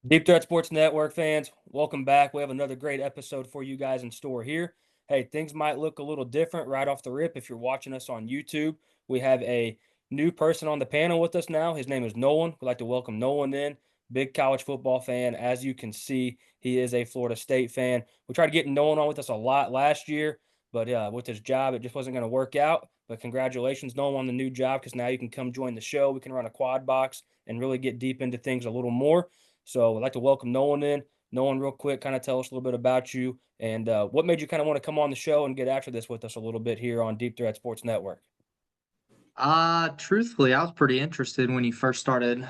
Deep Threat Sports Network fans, welcome back. We have another great episode for you guys in store here. Hey, things might look a little different right off the rip if you're watching us on YouTube. We have a new person on the panel with us now. His name is Nolan. We'd like to welcome Nolan in. Big college football fan. As you can see, he is a Florida State fan. We tried to get Nolan on with us a lot last year, but with his job, it just wasn't going to work out. But congratulations, Nolan, on the new job because now you can come join the show. We can run a quad box and really get deep into things a little more. So I'd like to welcome Nolan in. Nolan, real quick, kind of tell us a little bit about you and what made you kind of want to come on the show and get after this with us a little bit here on Deep Threat Sports Network. Truthfully, I was pretty interested when you first started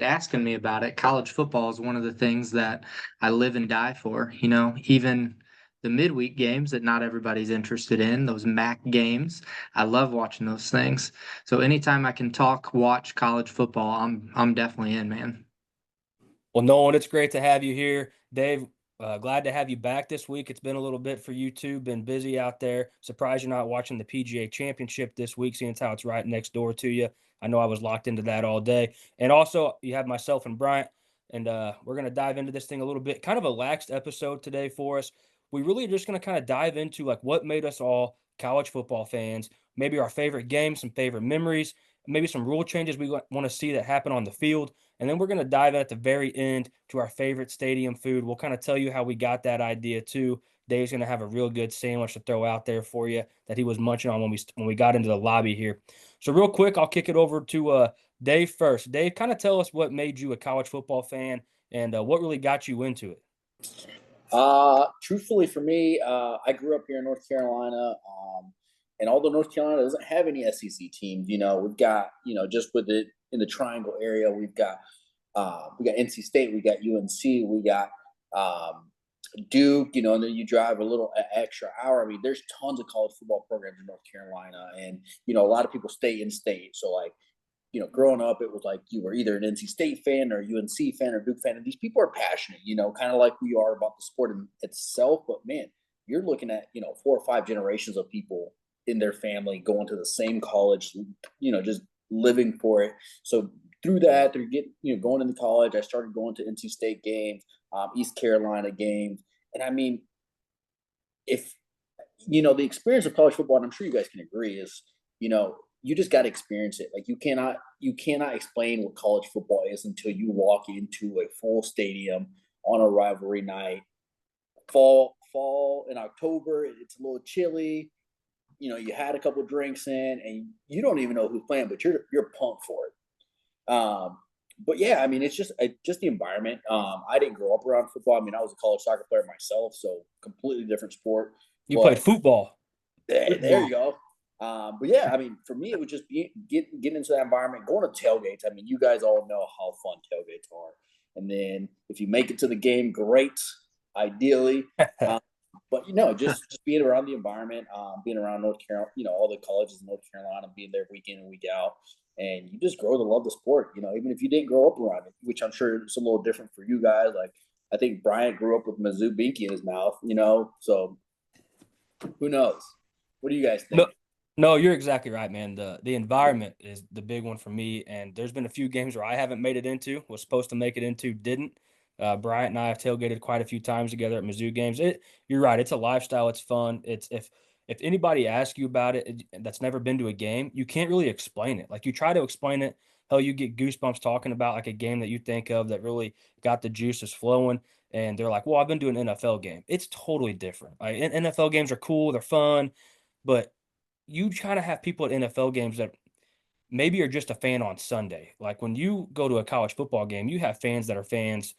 asking me about it. College football is one of the things that I live and die for. Even the midweek games that not everybody's interested in, those MAC games. I love watching those things. So anytime I can watch college football, I'm definitely in, man. Well, Nolan, it's great to have you here. Dave, glad to have you back this week. It's been a little bit for you too. Been busy out there. Surprised you're not watching the PGA Championship this week, seeing as how it's right next door to you. I know I was locked into that all day. And also, you have myself and Bryant, and we're going to dive into this thing a little bit. Kind of a laxed episode today for us. We really are just going to kind of dive into like what made us all college football fans, maybe our favorite games, some favorite memories, maybe some rule changes we want to see that happen on the field. And then we're going to dive in at the very end to our favorite stadium food. We'll kind of tell you how we got that idea too. Dave's going to have a real good sandwich to throw out there for you that he was munching on when we got into the lobby here. So real quick, I'll kick it over to Dave first. Dave, kind of tell us what made you a college football fan and what really got you into it. Truthfully, for me, I grew up here in North Carolina, and although North Carolina doesn't have any SEC teams, we've got, just with it in the Triangle area, we got NC State, we got UNC, we got Duke, and then you drive a little extra hour. I mean, there's tons of college football programs in North Carolina, and a lot of people stay in state. So like, growing up, it was like you were either an NC State fan or UNC fan or Duke fan. And these people are passionate, kind of like we are about the sport in itself. But man, you're looking at, 4 or 5 generations of people in their family going to the same college, just living for it. So going into college, I started going to NC State games, East Carolina games. And I mean, if, the experience of college football, and I'm sure you guys can agree, is, you just got to experience it. Like you cannot explain what college football is until you walk into a full stadium on a rivalry night. Fall in October, it's a little chilly. You had a couple drinks in, and you don't even know who's playing, but you're pumped for it. But yeah, I mean, it's just the environment. I didn't grow up around football. I mean, I was a college soccer player myself, so completely different sport. You played But football. there you go. But yeah, I mean, for me, it was just getting into that environment, going to tailgates. I mean, you guys all know how fun tailgates are. And then if you make it to the game, great, ideally. Um, but just being around the environment, being around North Carolina, all the colleges in North Carolina, being there week in and week out, and you just grow to love the sport. Even if you didn't grow up around it, which I'm sure it's a little different for you guys. Like I think Bryant grew up with Mizzou Binky in his mouth, so who knows? What do you guys No, think? no, you're exactly right, man. The environment is the big one for me. And there's been a few games where I haven't made it into, was supposed to make it into, didn't. Bryant and I have tailgated quite a few times together at Mizzou games. You're right. It's a lifestyle. It's fun. It's if anybody asks you about that's never been to a game, you can't really explain it. Like you try to explain it, hell, you get goosebumps talking about like a game that you think of that really got the juices flowing. And they're like, well, I've been doing an NFL game. It's totally different. Like, NFL games are cool. They're fun. But you try to have people at NFL games that maybe are just a fan on Sunday. Like when you go to a college football game, you have fans that are fans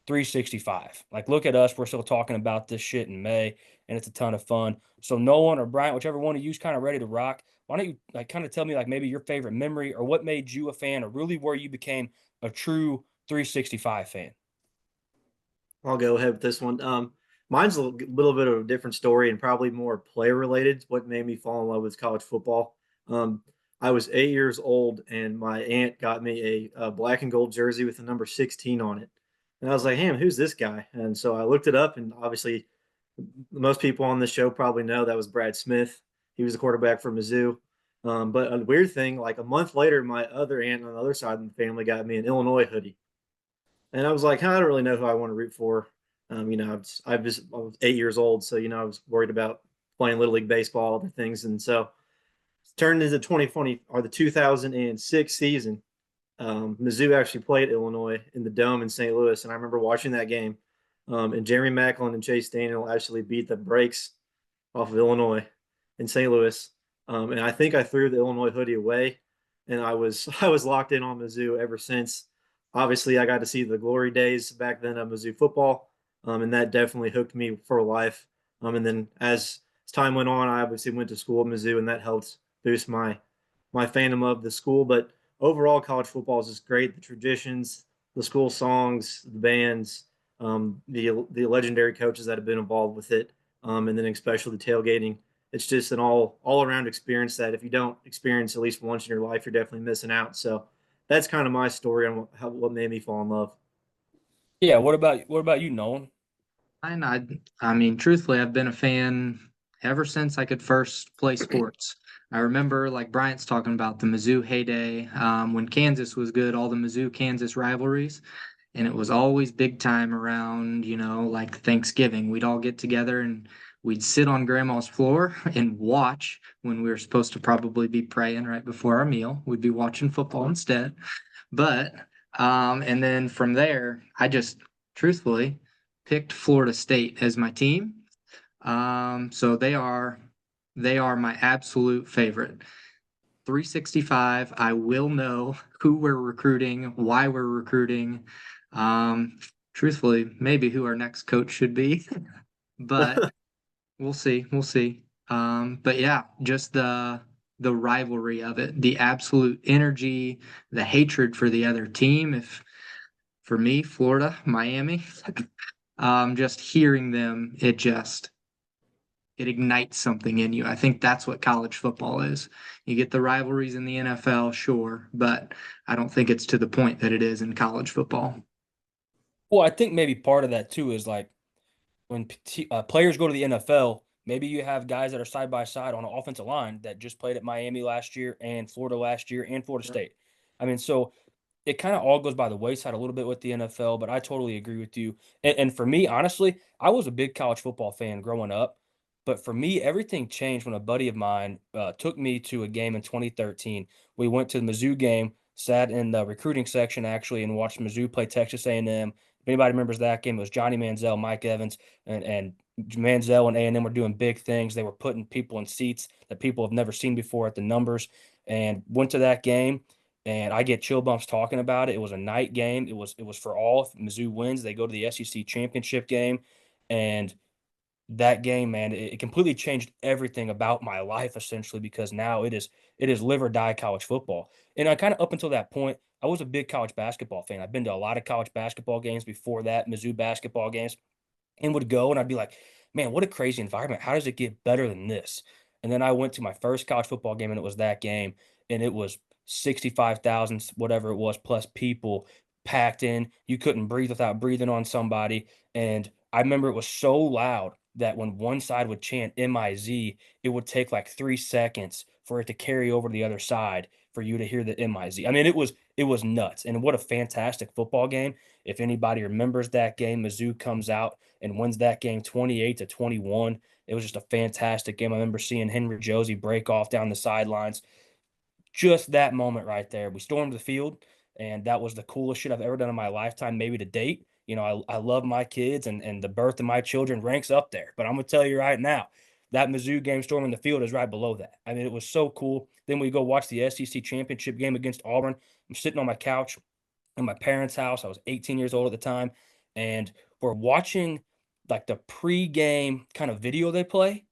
365. Like look at us, we're still talking about this shit in May, and it's a ton of fun. So Nolan or Bryant, whichever one of you's kind of ready to rock, why don't you like kind of tell me like maybe your favorite memory or what made you a fan or really where you became a true 365 fan? I'll go ahead with this one. Mine's a little bit of a different story and probably more player related. What made me fall in love with college football. I was 8 years old and my aunt got me a black and gold jersey with the number 16 on it. And I was like, hey, who's this guy? And so I looked it up, and obviously, most people on this show probably know that was Brad Smith. He was the quarterback for Mizzou. But a weird thing, like a month later, my other aunt on the other side of the family got me an Illinois hoodie. and I was like, I don't really know who I want to root for. I was 8 years old, so I was worried about playing little league baseball, other things, and so it's turned into 2020 or the 2006 season. Mizzou actually played Illinois in the Dome in St. Louis, and I remember watching that game. And Jeremy Macklin and Chase Daniel actually beat the brakes off of Illinois in St. Louis. And I think I threw the Illinois hoodie away, and I was locked in on Mizzou ever since. Obviously, I got to see the glory days back then of Mizzou football, and that definitely hooked me for life. And then as time went on, I obviously went to school at Mizzou, and that helped boost my fandom of the school. But overall, college football is just great. The traditions, the school songs, the bands, the legendary coaches that have been involved with it, and then especially the tailgating. It's just an all around experience that if you don't experience at least once in your life, you're definitely missing out. So that's kind of my story on what made me fall in love. Yeah, what about you, Nolan? And I mean, truthfully, I've been a fan ever since I could first play sports. I remember, like Bryant's talking about the Mizzou heyday, when Kansas was good, all the Mizzou Kansas rivalries, and it was always big time around, like Thanksgiving. We'd all get together and we'd sit on grandma's floor and watch when we were supposed to probably be praying right before our meal. We'd be watching football instead. But and then from there, I just truthfully picked Florida State as my team. So they are my absolute favorite. 365. I will know who we're recruiting, why we're recruiting. Um, Truthfully, maybe who our next coach should be, but we'll see. We'll see. But yeah, just the rivalry of it, the absolute energy, the hatred for the other team. If for me, Florida, Miami, just hearing them, it ignites something in you. I think that's what college football is. You get the rivalries in the NFL, sure, but I don't think it's to the point that it is in college football. Well, I think maybe part of that too is like when players go to the NFL, maybe you have guys that are side by side on an offensive line that just played at Miami last year and Florida last year and Florida State. I mean, so it kind of all goes by the wayside a little bit with the NFL, but I totally agree with you. And for me, honestly, I was a big college football fan growing up, but for me, everything changed when a buddy of mine took me to a game in 2013. We went to the Mizzou game, sat in the recruiting section actually, and watched Mizzou play Texas A&M. If anybody remembers that game, it was Johnny Manziel, Mike Evans, and Manziel and A&M were doing big things. They were putting people in seats that people have never seen before at the numbers, and went to that game and I get chill bumps talking about it. It was a night game. It was for all. If Mizzou wins, they go to the SEC championship game, and that game, man, it completely changed everything about my life essentially because now it is live or die college football. And I kind of up until that point, I was a big college basketball fan. I've been to a lot of college basketball games before that, Mizzou basketball games and would go and I'd be like, man, what a crazy environment. How does it get better than this? And then I went to my first college football game and it was that game and it was 65,000, whatever it was, plus people packed in. You couldn't breathe without breathing on somebody. And I remember it was so loud that when one side would chant MIZ, it would take like 3 seconds for it to carry over to the other side for you to hear the MIZ. I mean, it was nuts. And what a fantastic football game. If anybody remembers that game, Mizzou comes out and wins that game 28-21. It was just a fantastic game. I remember seeing Henry Josie break off down the sidelines. Just that moment right there. We stormed the field, and that was the coolest shit I've ever done in my lifetime, maybe to date. I love my kids and the birth of my children ranks up there. But I'm gonna tell you right now, that Mizzou game storming the field is right below that. I mean, it was so cool. Then we go watch the SEC championship game against Auburn. I'm sitting on my couch in my parents' house. I was 18 years old at the time, and we're watching like the pregame kind of video they play.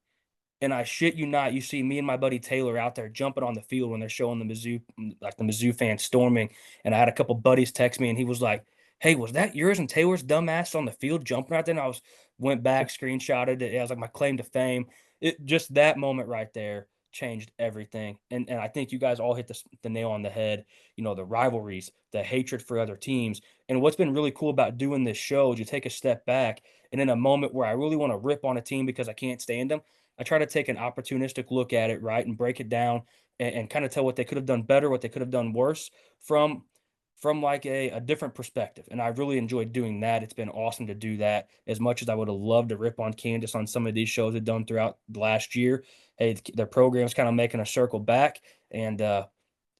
And I shit you not, you see me and my buddy Taylor out there jumping on the field when they're showing the Mizzou, like the Mizzou fans storming. And I had a couple buddies text me, and he was like, "Hey, was that yours and Taylor's dumbass on the field jumping right there?" And I went back, screenshotted it. It was like my claim to fame. It just that moment right there changed everything. And I think you guys all hit the nail on the head. The rivalries, the hatred for other teams, and what's been really cool about doing this show is you take a step back, and in a moment where I really want to rip on a team because I can't stand them. I try to take an opportunistic look at it, right, and break it down and kind of tell what they could have done better, what they could have done worse from from like a different perspective. And I really enjoyed doing that. It's been awesome to do that as much as I would have loved to rip on Kansas on some of these shows they've done throughout the last year. Hey, their program's kind of making a circle back, and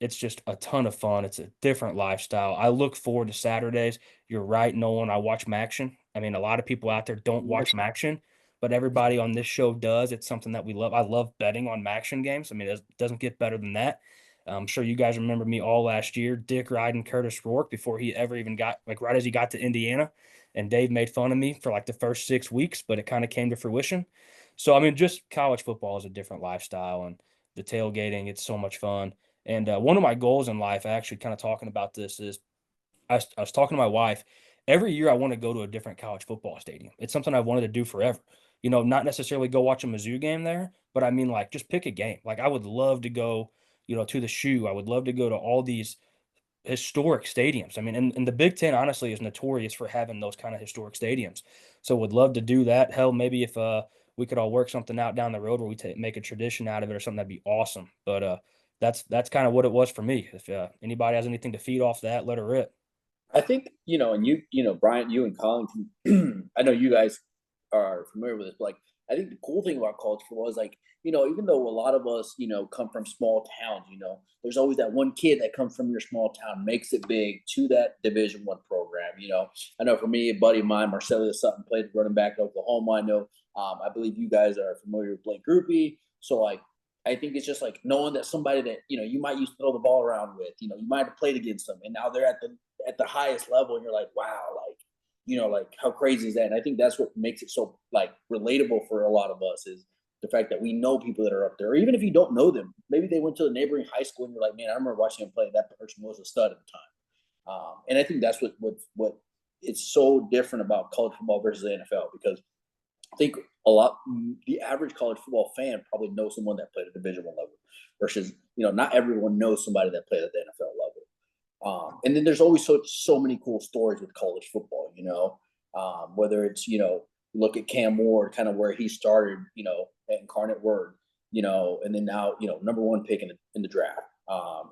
it's just a ton of fun. It's a different lifestyle. I look forward to Saturdays. You're right, Nolan. I watch Maction. I mean, a lot of people out there don't watch Maction, but everybody on this show does. It's something that we love. I love betting on Maction games. I mean, it doesn't get better than that. I'm sure you guys remember me all last year, Dick riding Curtis Rourke before he ever even got, like, right as he got to Indiana. And Dave made fun of me for like the first 6 weeks, but it kind of came to fruition. So, I mean, just college football is a different lifestyle, and the tailgating, it's so much fun. And one of my goals in life, actually kind of talking about this, is I was talking to my wife. Every year I want to go to a different college football stadium. It's something I've wanted to do forever. Not necessarily go watch a Mizzou game there, but I mean, like, just pick a game. Like, I would love to go, to the Shoe. I would love to go to all these historic stadiums. I mean, and the Big Ten honestly is notorious for having those kind of historic stadiums. So would love to do that. Hell, maybe if we could all work something out down the road where we make a tradition out of it or something, that'd be awesome. But that's kind of what it was for me. If anybody has anything to feed off that, let her rip. I think, and Bryant, you and Collington, I know you guys are familiar with this, but like, I think the cool thing about college football is like, even though a lot of us, come from small towns, there's always that one kid that comes from your small town, makes it big to that Division I program. I know for me, a buddy of mine, Marcellus Sutton, played running back at Oklahoma. I know, I believe you guys are familiar with Blake Groupie. So like, I think it's just like knowing that somebody that, you might used to throw the ball around with, you might have played against them, and now they're at the highest level, and you're like, wow, like, like, how crazy is that? And I think that's what makes it so like relatable for a lot of us, is the fact that we know people that are up there, or even if you don't know them, maybe they went to the neighboring high school and you're like, man, I remember watching him play. That person was a stud at the time. And I think that's what it's so different about college football versus the NFL, because I think the average college football fan probably knows someone that played at Division I level, versus, not everyone knows somebody that played at the NFL level. And then there's always so many cool stories with college football, whether it's, look at Cam Ward, kind of where he started, at Incarnate Word, and then now, number one pick in the draft.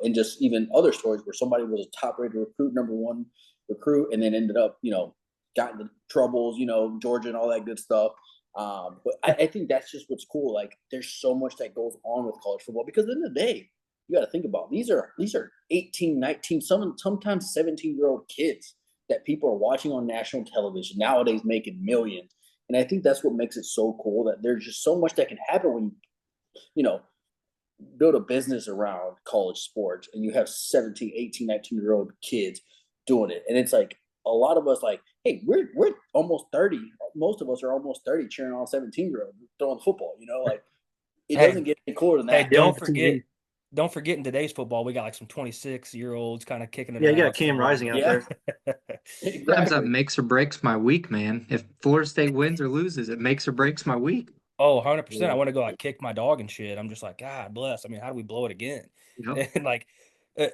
And just even other stories where somebody was a top rated recruit, number one recruit, and then ended up, got into troubles, Georgia and all that good stuff. But I think that's just what's cool. Like, there's so much that goes on with college football, because at the end of the day, you got to think about, these are 18, 19, sometimes 17-year-old kids that people are watching on national television nowadays, making millions. And I think that's what makes it so cool, that there's just so much that can happen when you build a business around college sports, and you have 17, 18, 19-year-old kids doing it. And it's like, a lot of us, like, hey, we're almost 30. Most of us are almost 30 cheering on 17-year-old throwing football, like, it doesn't get any cooler than Hey, that. don't forget in today's football, we got like some 26-year-olds kind of kicking it Yeah, around. you got Cam Rising out there. Sometimes that Exactly. makes or breaks my week, man. If Florida State wins or loses, it makes or breaks my week. Oh, 100%. I want to go like kick my dog and shit. I'm just like, God bless. I mean, how do we blow it again? Yep. And like, uh,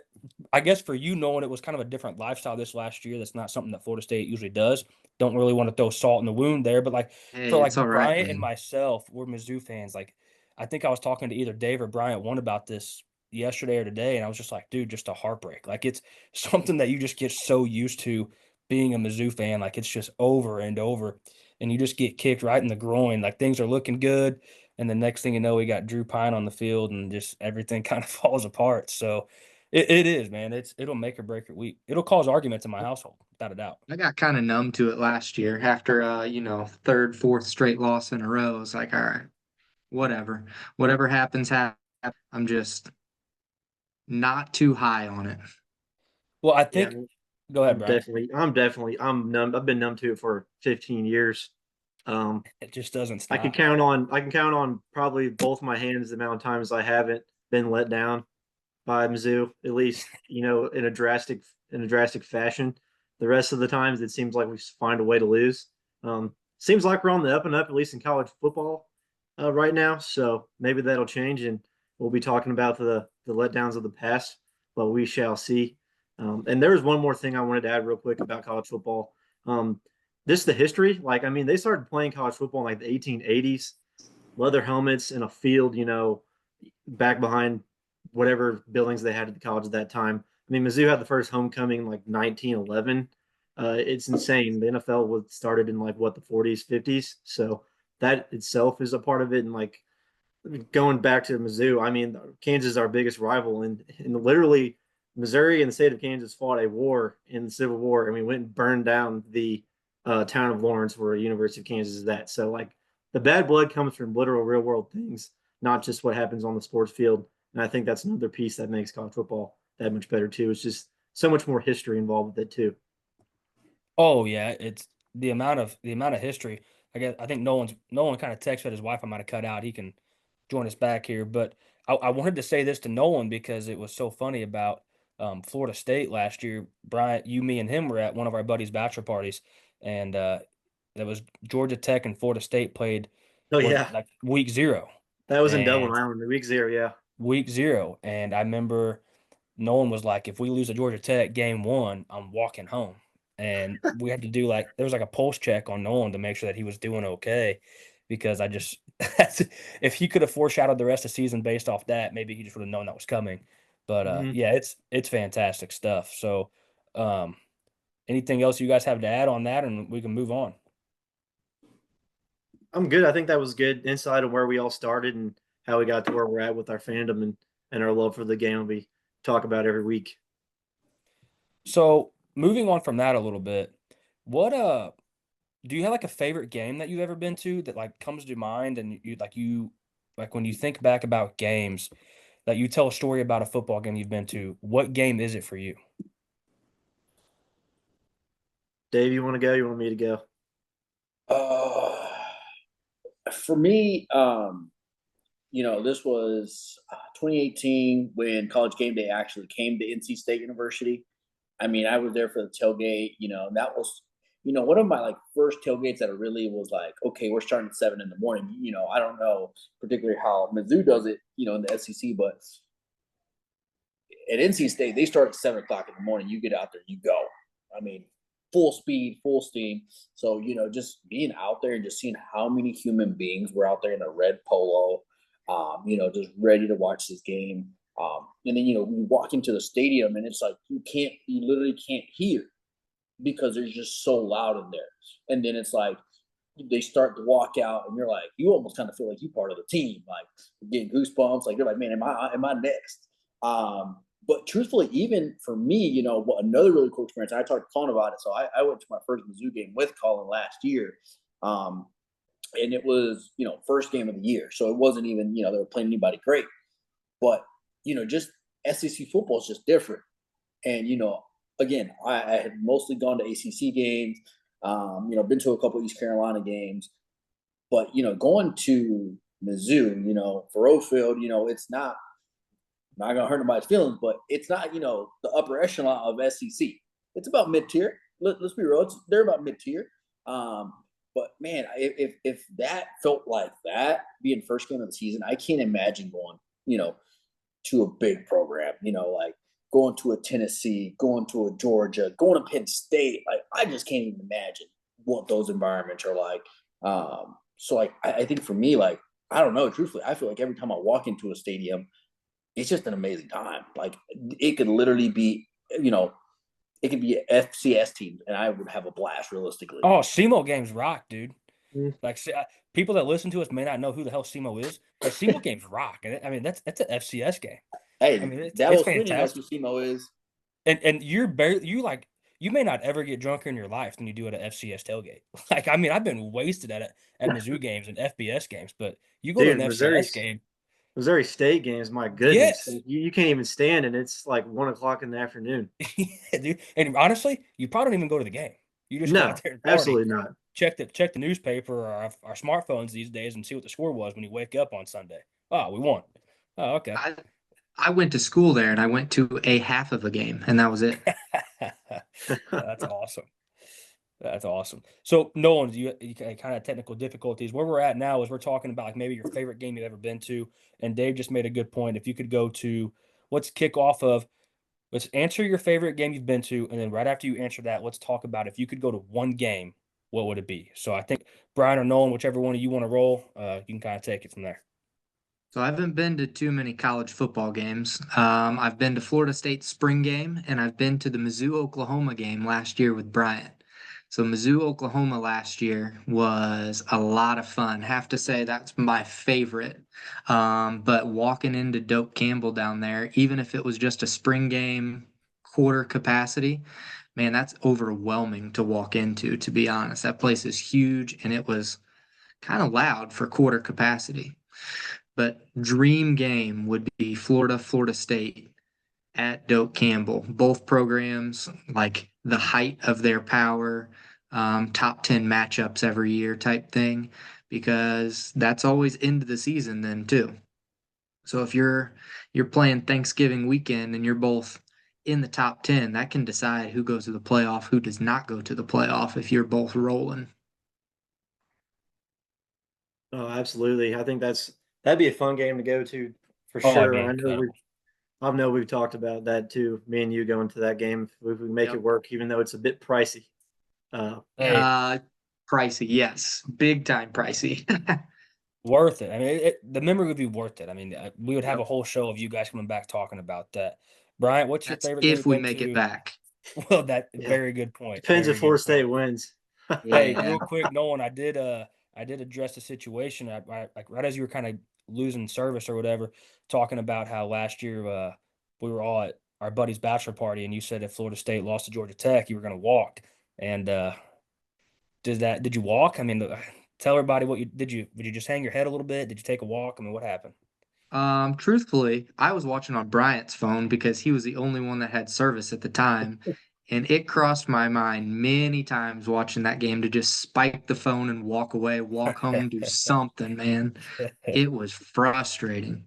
I guess for you, knowing it was kind of a different lifestyle this last year, that's not something that Florida State usually does. Don't really want to throw salt in the wound there, but like, Hey, for it's like all right, Bryant and man. myself, we're Mizzou fans. Like, I think I was talking to either Dave or Bryant one about this yesterday or today, and I was just like, dude, just a heartbreak. Like, it's something that you just get so used to being a Mizzou fan. Like, it's just over and over, and you just get kicked right in the groin. Like, things are looking good, and the next thing you know, we got Drew Pine on the field, and just everything kind of falls apart. So it is, man. It'll make or break your week. It'll cause arguments in my household, without a doubt. I got kind of numb to it last year after third, fourth straight loss in a row. It's like, all right, whatever. Whatever happens. I'm just not too high on it. Well, I Yeah, think go ahead, Brian. I'm numb. I've been numb to it for 15 years. It just doesn't I can stop. count on probably both my hands the amount of times I haven't been let down by Mizzou, at least, in a drastic fashion. The rest of the times it seems like we find a way to lose. Seems like we're on the up and up, at least in college football right now. So maybe that'll change, and we'll be talking about the letdowns of the past, but we shall see. And there's one more thing I wanted to add real quick about college football. This the history. Like, I mean, they started playing college football in like the 1880s, leather helmets in a field, back behind whatever buildings they had at the college at that time. I mean, Mizzou had the first homecoming in like 1911. It's insane. The NFL was started in like what the 40s, 50s. So that itself is a part of it. And like going back to Mizzou, I mean, Kansas is our biggest rival, and literally Missouri and the state of Kansas fought a war in the Civil War, and we went and burned down the town of Lawrence, where University of Kansas is at. So like the bad blood comes from literal real world things, not just what happens on the sports field. And I think that's another piece that makes college football that much better too. It's just so much more history involved with it too. Oh yeah, it's the amount of history. I think Nolan kind of texted his wife I might have cut out. He can join us back here, but I wanted to say this to Nolan because it was so funny about Florida State last year. Bryant, you, me, and him were at one of our buddies' bachelor parties, and that was Georgia Tech and Florida State played Oh was yeah, like week zero, that was in Dublin, and Ireland, week 0. Yeah. week zero, and I remember Nolan was like, if we lose a Georgia Tech game one, I'm walking home. And we had to do like there was like a pulse check on Nolan to make sure that he was doing okay. Because I just if he could have foreshadowed the rest of the season based off that, maybe he just would have known that was coming. But Mhm. yeah, it's fantastic stuff. So um anything else you guys have to add on that and we can move on. I'm good. I think that was good insight on where we all started and how we got to where we're at with our fandom and our love for the game we talk about every week. So moving on from that a little bit, what do you have like a favorite game that you've ever been to that like comes to mind and you like when you think back about games that you tell a story about a football game you've been to, what game is it for you? Dave, you want to go? You want me to go? Uh, for me, this was 2018 when College Game Day actually came to NC State University. I mean, I was there for the tailgate, and that was, one of my like first tailgates that really was like, okay, we're starting at 7 in the morning. I don't know particularly how Mizzou does it, in the SEC, but at NC State, they start at 7 o'clock in the morning. You get out there, you go. I mean, full speed, full steam. So, just being out there and just seeing how many human beings were out there in a red polo, just ready to watch this game. And then, we walk into the stadium and it's like you literally can't hear because there's just so loud in there. And then it's like they start to walk out and you're like, you almost kind of feel like you're part of the team, like getting goosebumps. Like you're like, man, am I next? But truthfully, even for me, what another really cool experience. I talked to Colin about it. So I went to my first Mizzou game with Colin last year, and it was first game of the year. So it wasn't even they were playing anybody great, but just SEC football is just different. And again, I had mostly gone to ACC games, been to a couple East Carolina games, but going to Mizzou, for Field, it's not gonna hurt anybody's feelings, but it's not the upper echelon of SEC. It's about mid tier. Let's be real. They're about mid tier. But man, if that felt like that being first game of the season, I can't imagine going to a big program. Like going to a Tennessee, going to a Georgia, going to Penn State. Like I just can't even imagine what those environments are like. So like I think for me, like I don't know. Truthfully, I feel like every time I walk into a stadium, it's just an amazing time. Like it could literally be, it could be an FCS team, and I would have a blast. Realistically, Oh, SEMO games rock, dude. Mm. Like people that listen to us may not know who the hell SEMO is, but SEMO games rock. And I mean that's an FCS game. I hey, mean it's Dabo Swinney knows who fantastic. SEMO is. And you're barely you may not ever get drunker in your life than you do at an FCS tailgate. Like I mean I've been wasted at Mizzou games and FBS games, but you go to an Dude, FCS game, Missouri State games, my goodness. yes. You can't even stand and it's like 1 o'clock in the afternoon. Yeah, dude. And honestly, you probably don't even go to the game. You just go out No, there and party. absolutely not. Check the newspaper or our smartphones these days and see what the score was when you wake up on Sunday. Oh, we won. Oh, okay. I I went to school there and I went to a half of a game and that was it. That's awesome. That's awesome. So, Nolan, you kind of technical difficulties. Where we're at now is we're talking about like maybe your favorite game you've ever been to. And Dave just made a good point. If you could go to, let's kick off of, let's answer your favorite game you've been to, and then right after you answer that, let's talk about if you could go to one game, what would it be? So I think Brian or Nolan, whichever one of you want to roll, you can kind of take it from there. So I haven't been to too many college football games. I've been to Florida State's spring game, and I've been to the Mizzou Oklahoma game last year with Bryant. So Mizzou Oklahoma last year was a lot of fun. Have to say that's my favorite. But walking into Doak Campbell down there, even if it was just a spring game, quarter capacity, man, that's overwhelming to walk into, to be honest. That place is huge, and it was kind of loud for quarter capacity. But dream game would be Florida State at Doak Campbell. Both programs, like the height of their power, top 10 matchups every year type thing, because that's always into the season then too. So if you're playing Thanksgiving weekend and you're both in the top 10, that can decide who goes to the playoff, who does not go to the playoff if you're both rolling. Oh, absolutely. I think that'd be a fun game to go to for Oh, it'd sure. be I incredible. know we've talked about that too. Me and you going to that game if we make it Yep. work, even though it's a bit pricey. Hey, Uh, Pricey, yes, big time pricey. worth it. I mean, the memory would be worth it. I mean, we would have a Yep. whole show of you guys coming back talking about that. Bryant, what's your That's favorite game if you've we been make it to? back. Well, that Yeah, very good point. depends if Very Florida good State point. wins. Hey, Yeah. real quick, Nolan, I did address the situation. Like right as you were kind of losing service or whatever, talking about how last year we were all at our buddy's bachelor party, and you said if Florida State lost to Georgia Tech, you were going to walk. And did you walk? I mean, tell everybody what you did. Would you just hang your head a little bit? Did you take a walk? I mean, what happened? Truthfully, I was watching on Bryant's phone because he was the only one that had service at the time. And it crossed my mind many times watching that game to just spike the phone and walk away, walk home, do something, man. It was frustrating.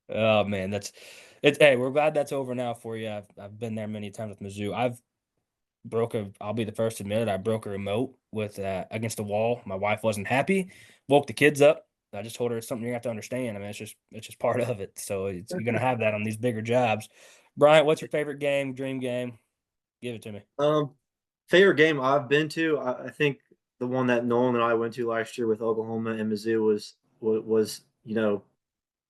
Oh man, that's it's. Hey, we're glad that's over now for you. I've been there many times with Mizzou. I'll be the first to admit it. I broke a remote with against the wall. My wife wasn't happy. Woke the kids up. I just told her it's something you have to understand. I mean, it's just part of it. So you're gonna have that on these bigger jobs. Bryant, what's your favorite game? Dream game? Give it to me. Um, Favorite game I've been to, I think the one that Nolan and I went to last year with Oklahoma and Mizzou was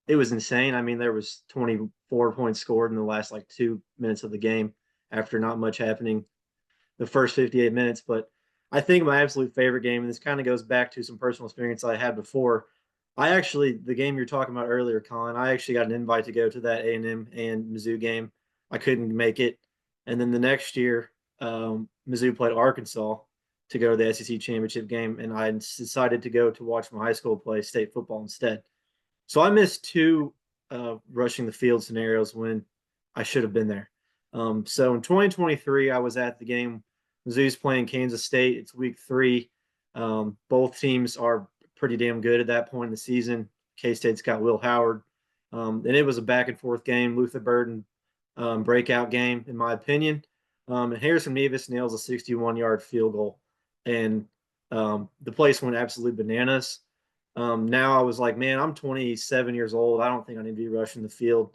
it was insane. I mean, there was 24 points scored in the last like 2 minutes of the game after not much happening the first 58 minutes. But I think my absolute favorite game, and this kind of goes back to some personal experience I had before. The game you're talking about earlier, Colin, I actually got an invite to go to that A&M and Mizzou game. I couldn't make it. And then the next year, Mizzou played Arkansas to go to the SEC championship game. And I decided to go to watch my high school play state football instead. So I missed two rushing the field scenarios when I should have been there. So in 2023, I was at the game. Mizzou's playing Kansas State. It's week 3. Both teams are pretty damn good at that point in the season. K-State's got Will Howard. And it was a back and forth game. Luther Burden breakout game, in my opinion. And Harrison Mevis nails a 61-yard field goal. And the place went absolutely bananas. Now I was like, man, I'm 27 years old. I don't think I need to be rushing the field.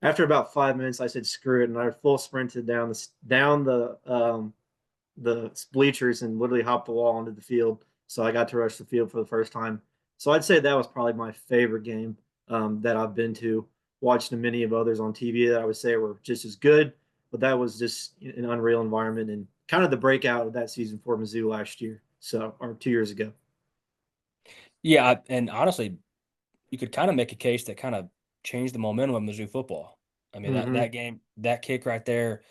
After about 5 minutes, I said, screw it. And I full sprinted down the bleachers and literally hopped the wall onto the field. So I got to rush the field for the first time. So I'd say that was probably my favorite game that I've been to. Watched many of others on TV that I would say were just as good, but that was just an unreal environment and kind of the breakout of that season for Mizzou last year. So, or 2 years ago. Yeah, and honestly, you could kind of make a case that kind of changed the momentum of Mizzou football. I mean, Mm-hmm. that game, that kick right there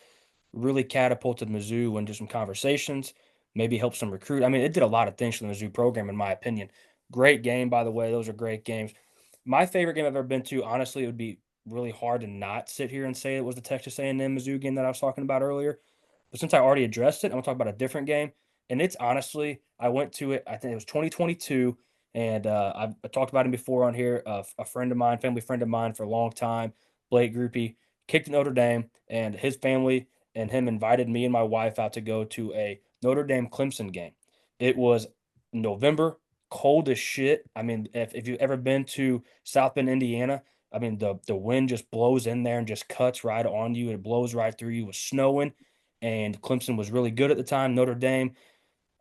really catapulted Mizzou into some conversations, maybe helped some recruit. I mean, it did a lot of things for the Mizzou program, in my opinion. Great game, by the way. Those are great games. My favorite game I've ever been to, honestly, it would be really hard to not sit here and say it was the Texas A&M Mizzou game that I was talking about earlier. But since I already addressed it, I'm gonna talk about a different game. And it's honestly, I went to it. I think it was 2022, and I talked about him before on here. A friend of mine, family friend of mine for a long time, Blake Groupie, kicked Notre Dame, and his family and him invited me and my wife out to go to a Notre Dame Clemson game. It was November, cold as shit. I mean, if you've ever been to South Bend, Indiana, I mean the wind just blows in there and just cuts right on you. It blows right through you. It was snowing, and Clemson was really good at the time. Notre Dame,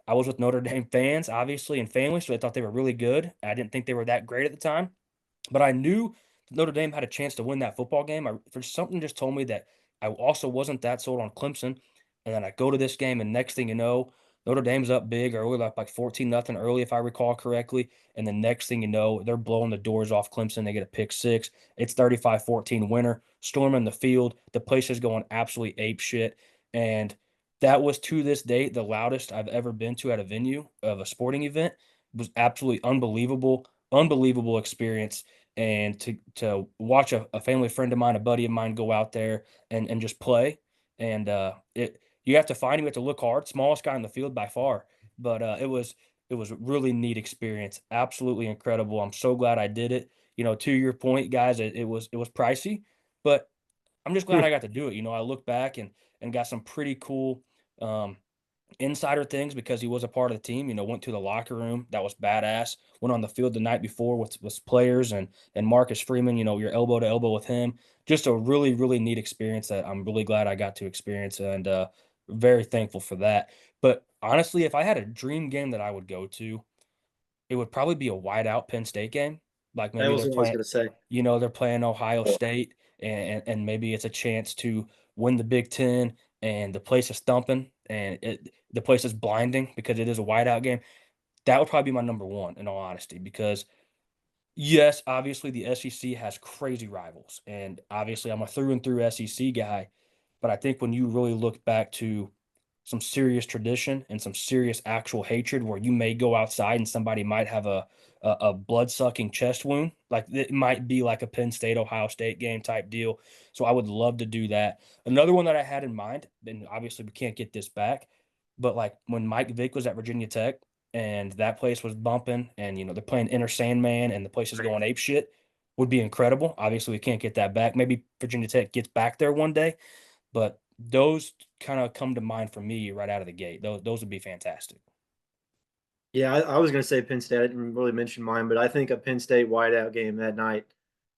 I was with Notre Dame fans, obviously, and family, so I thought they were really good. I didn't think they were that great at the time, but I knew Notre Dame had a chance to win that football game, for something just told me that I also wasn't that sold on Clemson. And then I go to this game, and next thing you know, Notre Dame's up big early, like 14-0 early, if I recall correctly. And the next thing you know, they're blowing the doors off Clemson. They get a pick six. It's 35-14 winner, storming the field. The place is going absolutely ape shit. And that was, to this date, the loudest I've ever been to at a venue of a sporting event. It was absolutely unbelievable, unbelievable experience. And to watch a family friend of mine, a buddy of mine, go out there and just play. And it you have to find him, you have to look hard. Smallest guy in the field by far. But it was a really neat experience. Absolutely incredible. I'm so glad I did it. To your point, guys, it was pricey, but I'm just glad I got to do it. I look back and got some pretty cool um insider things because he was a part of the team. Went to the locker room. That was badass. Went on the field the night before with players and Marcus Freeman. You're elbow to elbow with him. Just a really really neat experience that I'm really glad I got to experience, and very thankful for that. But honestly, if I had a dream game that I would go to, it would probably be a whiteout Penn State game. Like That maybe was they're what I was playing, gonna say. they're playing Ohio State, and maybe it's a chance to win the Big Ten, and the place is thumping, and the place is blinding because it is a whiteout game. That would probably be my number one, in all honesty, because yes, obviously the SEC has crazy rivals, and obviously I'm a through and through SEC guy, but I think when you really look back to some serious tradition and some serious actual hatred, where you may go outside and somebody might have a blood sucking chest wound, like it might be like a Penn State Ohio State game type deal. So I would love to do that. Another one that I had in mind, and obviously we can't get this back, but like when Mike Vick was at Virginia Tech and that place was bumping, and they're playing Inner Sandman and the place is going ape shit, would be incredible. Obviously we can't get that back. Maybe Virginia Tech gets back there one day, but those kind of come to mind for me right out of the gate. Those would be fantastic. Yeah, I was going to say Penn State. I didn't really mention mine, but I think a Penn State whiteout game that night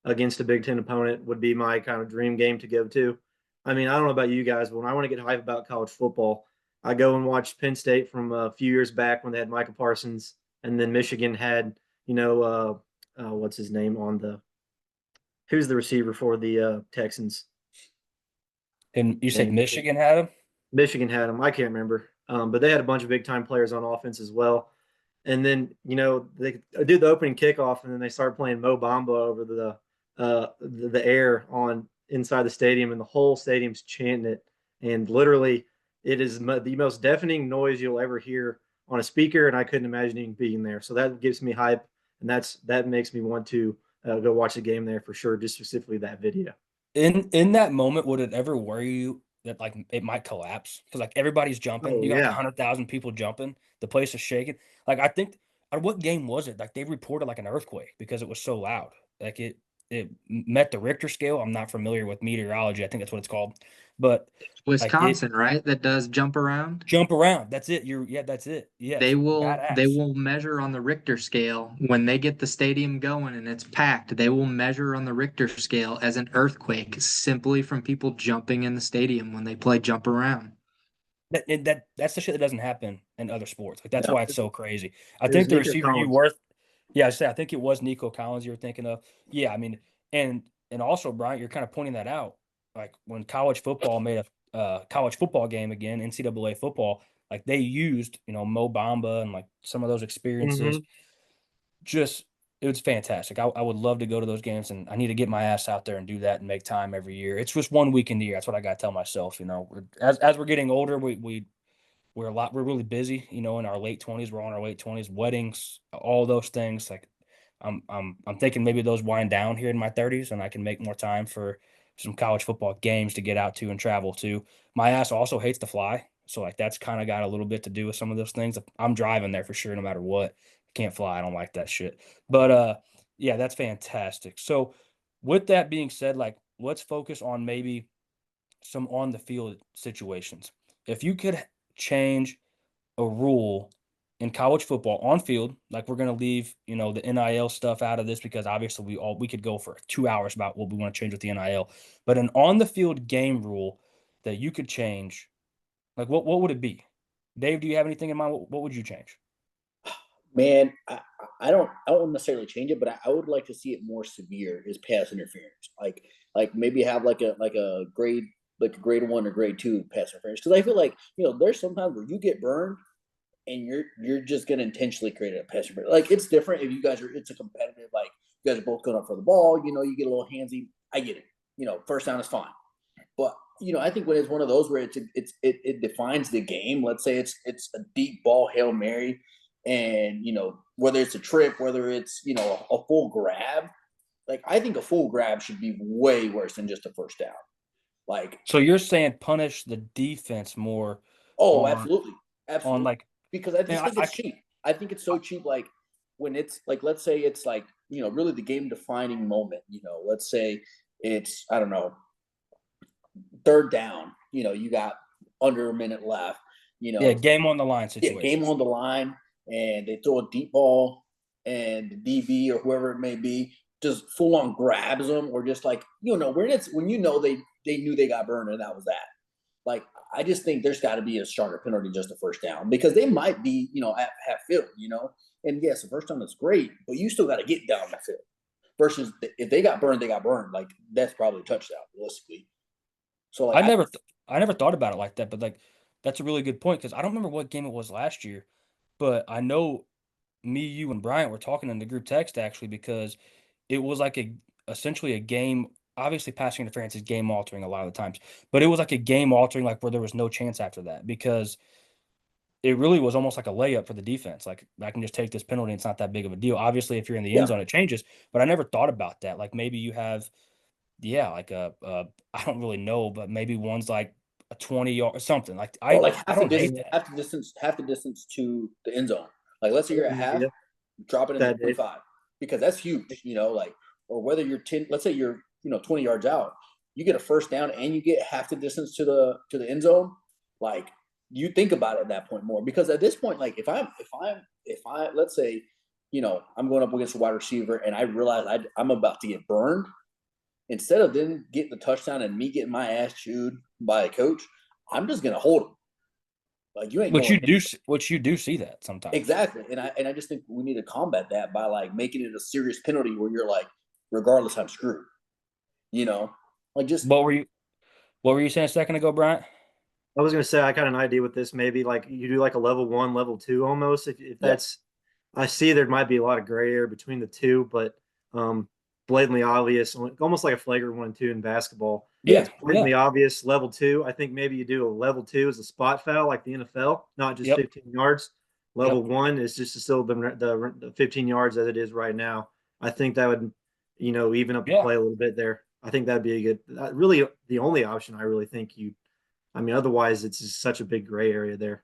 against a Big Ten opponent would be my kind of dream game to go to. I mean, I don't know about you guys, but when I want to get hype about college football, I go and watch Penn State from a few years back when they had Micah Parsons, and then Michigan had, what's his name on the who's the receiver for the Texans? And you said Name Michigan had them? Michigan had them. I can't remember, but they had a bunch of big time players on offense as well. And then they do the opening kickoff, and then they start playing Mo Bamba over the air on inside the stadium, and the whole stadium's chanting it. And literally, it is the most deafening noise you'll ever hear on a speaker, and I couldn't imagine even being there. So that gives me hype, and that makes me want to go watch the game there for sure. Just specifically that video. In that moment, would it ever worry you that like it might collapse? Because like everybody's jumping. Oh You got like yeah, 100,000 people jumping. The place is shaking. Like I think, what game was it? Like they reported like an earthquake because it was so loud. Like it met the Richter scale. I'm not familiar with meteorology. I think that's what it's called. But like it Wisconsin, right? That does jump around. jump around. That's it. That's it. They Yes. will they Badass. will measure on the Richter scale when they get the stadium going and it's packed. They will measure on the Richter scale as an earthquake simply from people jumping in the stadium when they play jump around. That's the shit that doesn't happen in other sports. Like that's Yeah. why it's so crazy. I it was think the Nico receiver you Collins. were, yeah, I think it was Nico Collins you were thinking of. Yeah, I mean, and also Brian, you're kind of pointing that out. Like when college football made a college football game again, NCAA football, like they used Mo Bamba and like some of those experiences. Mm-hmm. Just it was fantastic. I would love to go to those games, and I need to get my ass out there and do that and make time every year. It's just one weekend a year. That's what I got to tell myself. As we're getting older, we're really busy, in our late 20s. We're on our late 20s, weddings, all those things. Like I'm thinking maybe those wind down here in my 30s and I can make more time for some college football games to get out to and travel to. My ass also hates to fly. So like that's kind of got a little bit to do with some of those things. I'm driving there for sure no matter what. Can't fly. I don't like that shit. But yeah, that's fantastic. So with that being said, like let's focus on maybe some on the field situations. If you could change a rule in college football on field, like we're going to leave, the NIL stuff out of this because obviously we could go for 2 hours about what we want to change with the NIL, but an on the field game rule that you could change, like what would it be? Dave, do you have anything in mind? What would you change? Man, I don't necessarily change it, but I would like to see it more severe is pass interference. Like maybe have like a grade one or grade two pass interference. Because I feel like, there's sometimes where you get burned and you're just gonna intentionally create a pass interference. Like it's different if you guys are, it's a competitive, like you guys are both going up for the ball, you get a little handsy. I get it. First down is fine. But I think when it's one of those where it defines the game. Let's say it's a deep ball Hail Mary, and whether it's a trip, whether it's a full grab. Like I think a full grab should be way worse than just a first down. Like, So you're saying punish the defense more oh, on absolutely, on absolutely, like, because I and just think it's cheap. I think it's so cheap. Like when it's like, let's say it's like really the game defining moment. Let's say it's, I don't know, third down, you got under a minute left, yeah, game on the line yeah, game situation. on the line, and they throw a deep ball, and the DB or whoever it may be just full on grabs them, or just like, when they knew they got burned and that was that. Like, I just think there's got to be a stronger penalty just a first down, because they might be, at half field, and yes, the first down is great, but you still got to get down the field. Versus if they got burned, they got burned. Like that's probably a touchdown realistically. So like I never I never thought about it like that, but like that's a really good point because I don't remember what game it was last year, but I know me, you, and Bryant were talking in the group text actually because it was like essentially a game. Obviously, passing interference is game altering a lot of the times, but it was like a game altering, like where there was no chance after that because it really was almost like a layup for the defense. Like I can just take this penalty; it's not that big of a deal. Obviously, if you're in the end yeah, zone, it changes. But I never thought about that. Like maybe you have, yeah, like I don't really know, but maybe one's like a 20 yard or something. Like or like I don't hate that. half the distance to the end zone. Like let's say you're at half, Yeah, drop it in the that did. 25, because that's huge. Like, or whether you're 10, let's say you're 20 yards out, you get a first down and you get half the distance to the end zone. Like you think about it at that point more, because at this point, like if I let's say I'm going up against a wide receiver and I realize I'm about to get burned, instead of then getting the touchdown and me getting my ass chewed by a coach, I'm just gonna hold him. Like you ain't Which going you do, which you do see that sometimes. exactly. And I just think we need to combat that by like making it a serious penalty where you're like, regardless, I'm screwed. You know, like just What were you What were you saying a second ago, Bryant? I was gonna say I got an idea with this. Maybe like you do like a level one, level two almost. If yeah, that's, I see there might be a lot of gray area between the two, but um, blatantly obvious, almost like a flagrant 1 and 2 in basketball. If Yeah, it's yeah, blatantly obvious, level two, I think maybe you do a level two as a spot foul like the NFL, not just yep, 15 yards. Level yep. one is just still the 15 yards as it is right now. I think that would, even up the Yeah, play a little bit there. I think that'd be a good, really the only option I really think you. I mean, otherwise it's just such a big gray area there.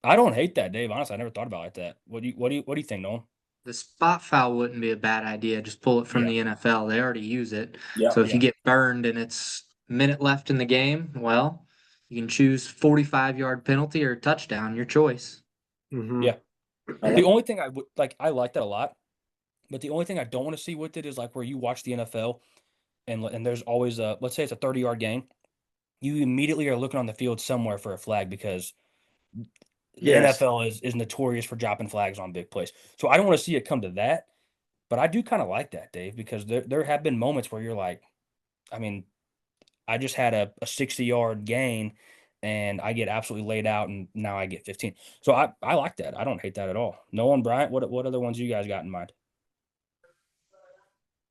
I don't hate that, Dave. Honestly, I never thought about it like that. What do you think, Nolan? The spot foul wouldn't be a bad idea. Just pull it from Yeah, the NFL. They already use it. yeah, So if you yeah, get burned and it's a minute left in the game, well, you can choose 45-yard penalty or touchdown, your choice. Hmm. yeah. I The like only thing I would like, I like that a lot, but the only thing I don't want to see with it is like where you watch the NFL and there's always a, let's say it's a 30-yard game, you immediately are looking on the field somewhere for a flag because the Yes. NFL is notorious for dropping flags on big plays. So I don't want to see it come to that, but I do kind of like that, Dave, because there have been moments where you're like, I mean, I just had a 60-yard gain and I get absolutely laid out and now I get 15. So I like that. I don't hate that at all. Nolan, Bryant, what other ones you guys got in mind?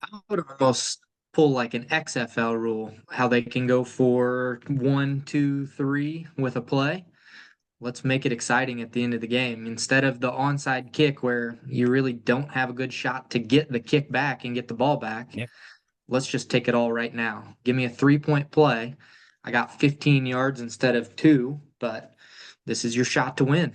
I would almost pull like an XFL rule, how they can go for 1, 2, 3 with a play. Let's make it exciting at the end of the game instead of the onside kick where you really don't have a good shot to get the kick back and get the ball back. Yeah. Let's just take it all right now. Give me a 3-point play. I got 15 yards instead of two, but this is your shot to win.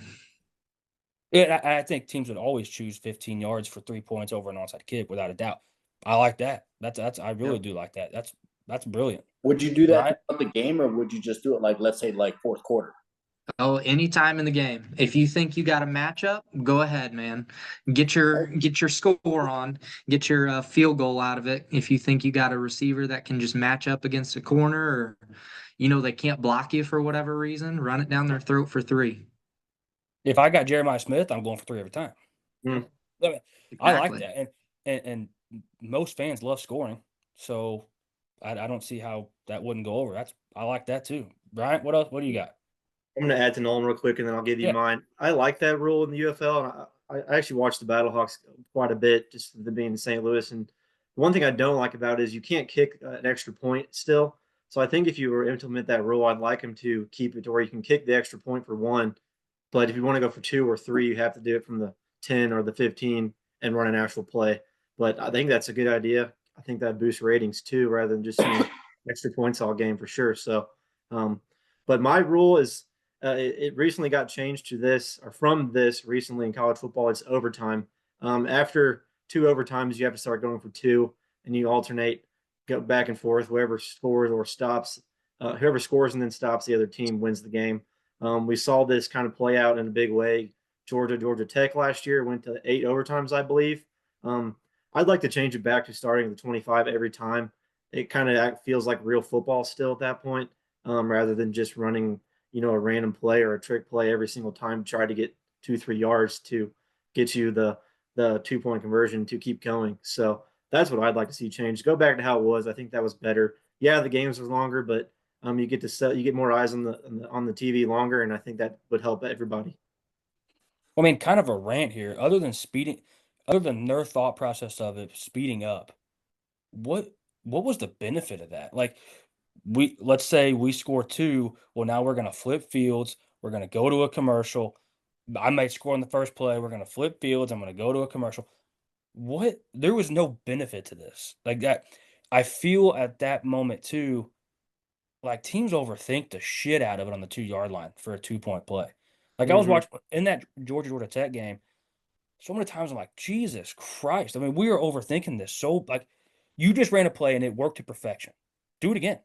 Yeah, I think teams would always choose 15 yards for 3 points over an onside kick without a doubt. I like that. That's I really Yep. do like that. That's brilliant. Would you do that Bryant, throughout the game, or would you just do it like, let's say, like fourth quarter? Oh, anytime in the game. If you think you got a matchup, go ahead, man. Get your score on. Get your field goal out of it. If you think you got a receiver that can just match up against a corner, or they can't block you for whatever reason, run it down their throat for three. if I got Jeremiah Smith, I'm going for three every time. Mm. I mean, I like Exactly. that, and most fans love scoring, so I don't see how that wouldn't go over. I like that too. Bryant, what else? What do you got? I'm going to add to Nolan real quick, and then I'll give you Yeah. mine. I like that rule in the UFL, and I actually watched the Battlehawks quite a bit, just the being in St. Louis. And one thing I don't like about it is you can't kick an extra point still. So I think if you were to implement that rule, I'd like him to keep it to where you can kick the extra point for one, but if you want to go for two or three, you have to do it from the 10 or the 15 and run an actual play. But I think that's a good idea. I think that boosts ratings too, rather than just seeing extra points all game for sure. So, um, but my rule is it recently got changed to this or from this recently in college football. It's overtime. After two overtimes, you have to start going for two, and you alternate, go back and forth. Whoever scores or stops, whoever scores and then stops the other team wins the game. We saw this kind of play out in a big way. Georgia Tech last year went to 8 overtimes, I believe. Um, I'd like to change it back to starting at the 25 every time. It kind of feels like real football still at that point, rather than just running, a random play or a trick play every single time to try to get 2-3 yards to get you the 2 point conversion to keep going. So that's what I'd like to see change. Go back to how it was. I think that was better. Yeah, the games were longer, but you get to sell, you get more eyes on the TV longer, and I think that would help everybody. I mean, kind of a rant here. Other than their thought process of it speeding up, what what was the benefit of that? Like, let's say we score two. Well, now we're gonna flip fields. We're gonna go to a commercial. I might score in the first play. We're gonna flip fields. I'm gonna go to a commercial. What? There was no benefit to this. Like that. I feel at that moment too, like teams overthink the shit out of it on the 2 yard line for a 2 point play. Like I was Mm-hmm. watching in that Georgia Tech game, so many times I'm like, Jesus Christ. I mean, we are overthinking this. So like you just ran a play and it worked to perfection. Do it again.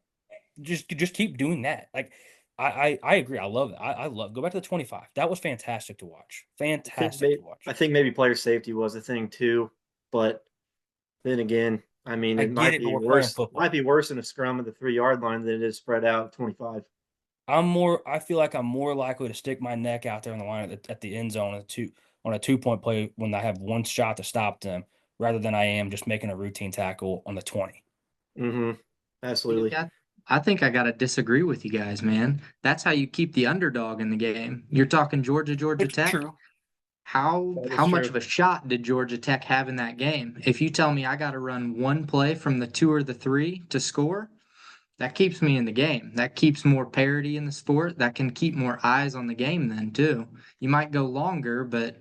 Just keep doing that. Like I agree. I love it. I love go back to the 25. That was fantastic to watch. I think Fantastic to may, watch. I think maybe player safety was a thing too, but then again, I mean, I it get might it, but be we're playing worse. football. Might be worse in a scrum at the 3 yard line than it is spread out at 25. I feel like I'm more likely to stick my neck out there on the line at the end zone on a 2 point play when I have one shot to stop them rather than I am just making a routine tackle on the 20. Mm-hmm. Absolutely. I think I gotta disagree with you guys, man. That's how you keep the underdog in the game. You're talking Georgia It's Tech. true. How That is how much true. of a shot did Georgia Tech have in that game? If you tell me I got to run one play from the two or the three to score, that keeps me in the game. That keeps more parity in the sport. That can keep more eyes on the game then too. You might go longer, but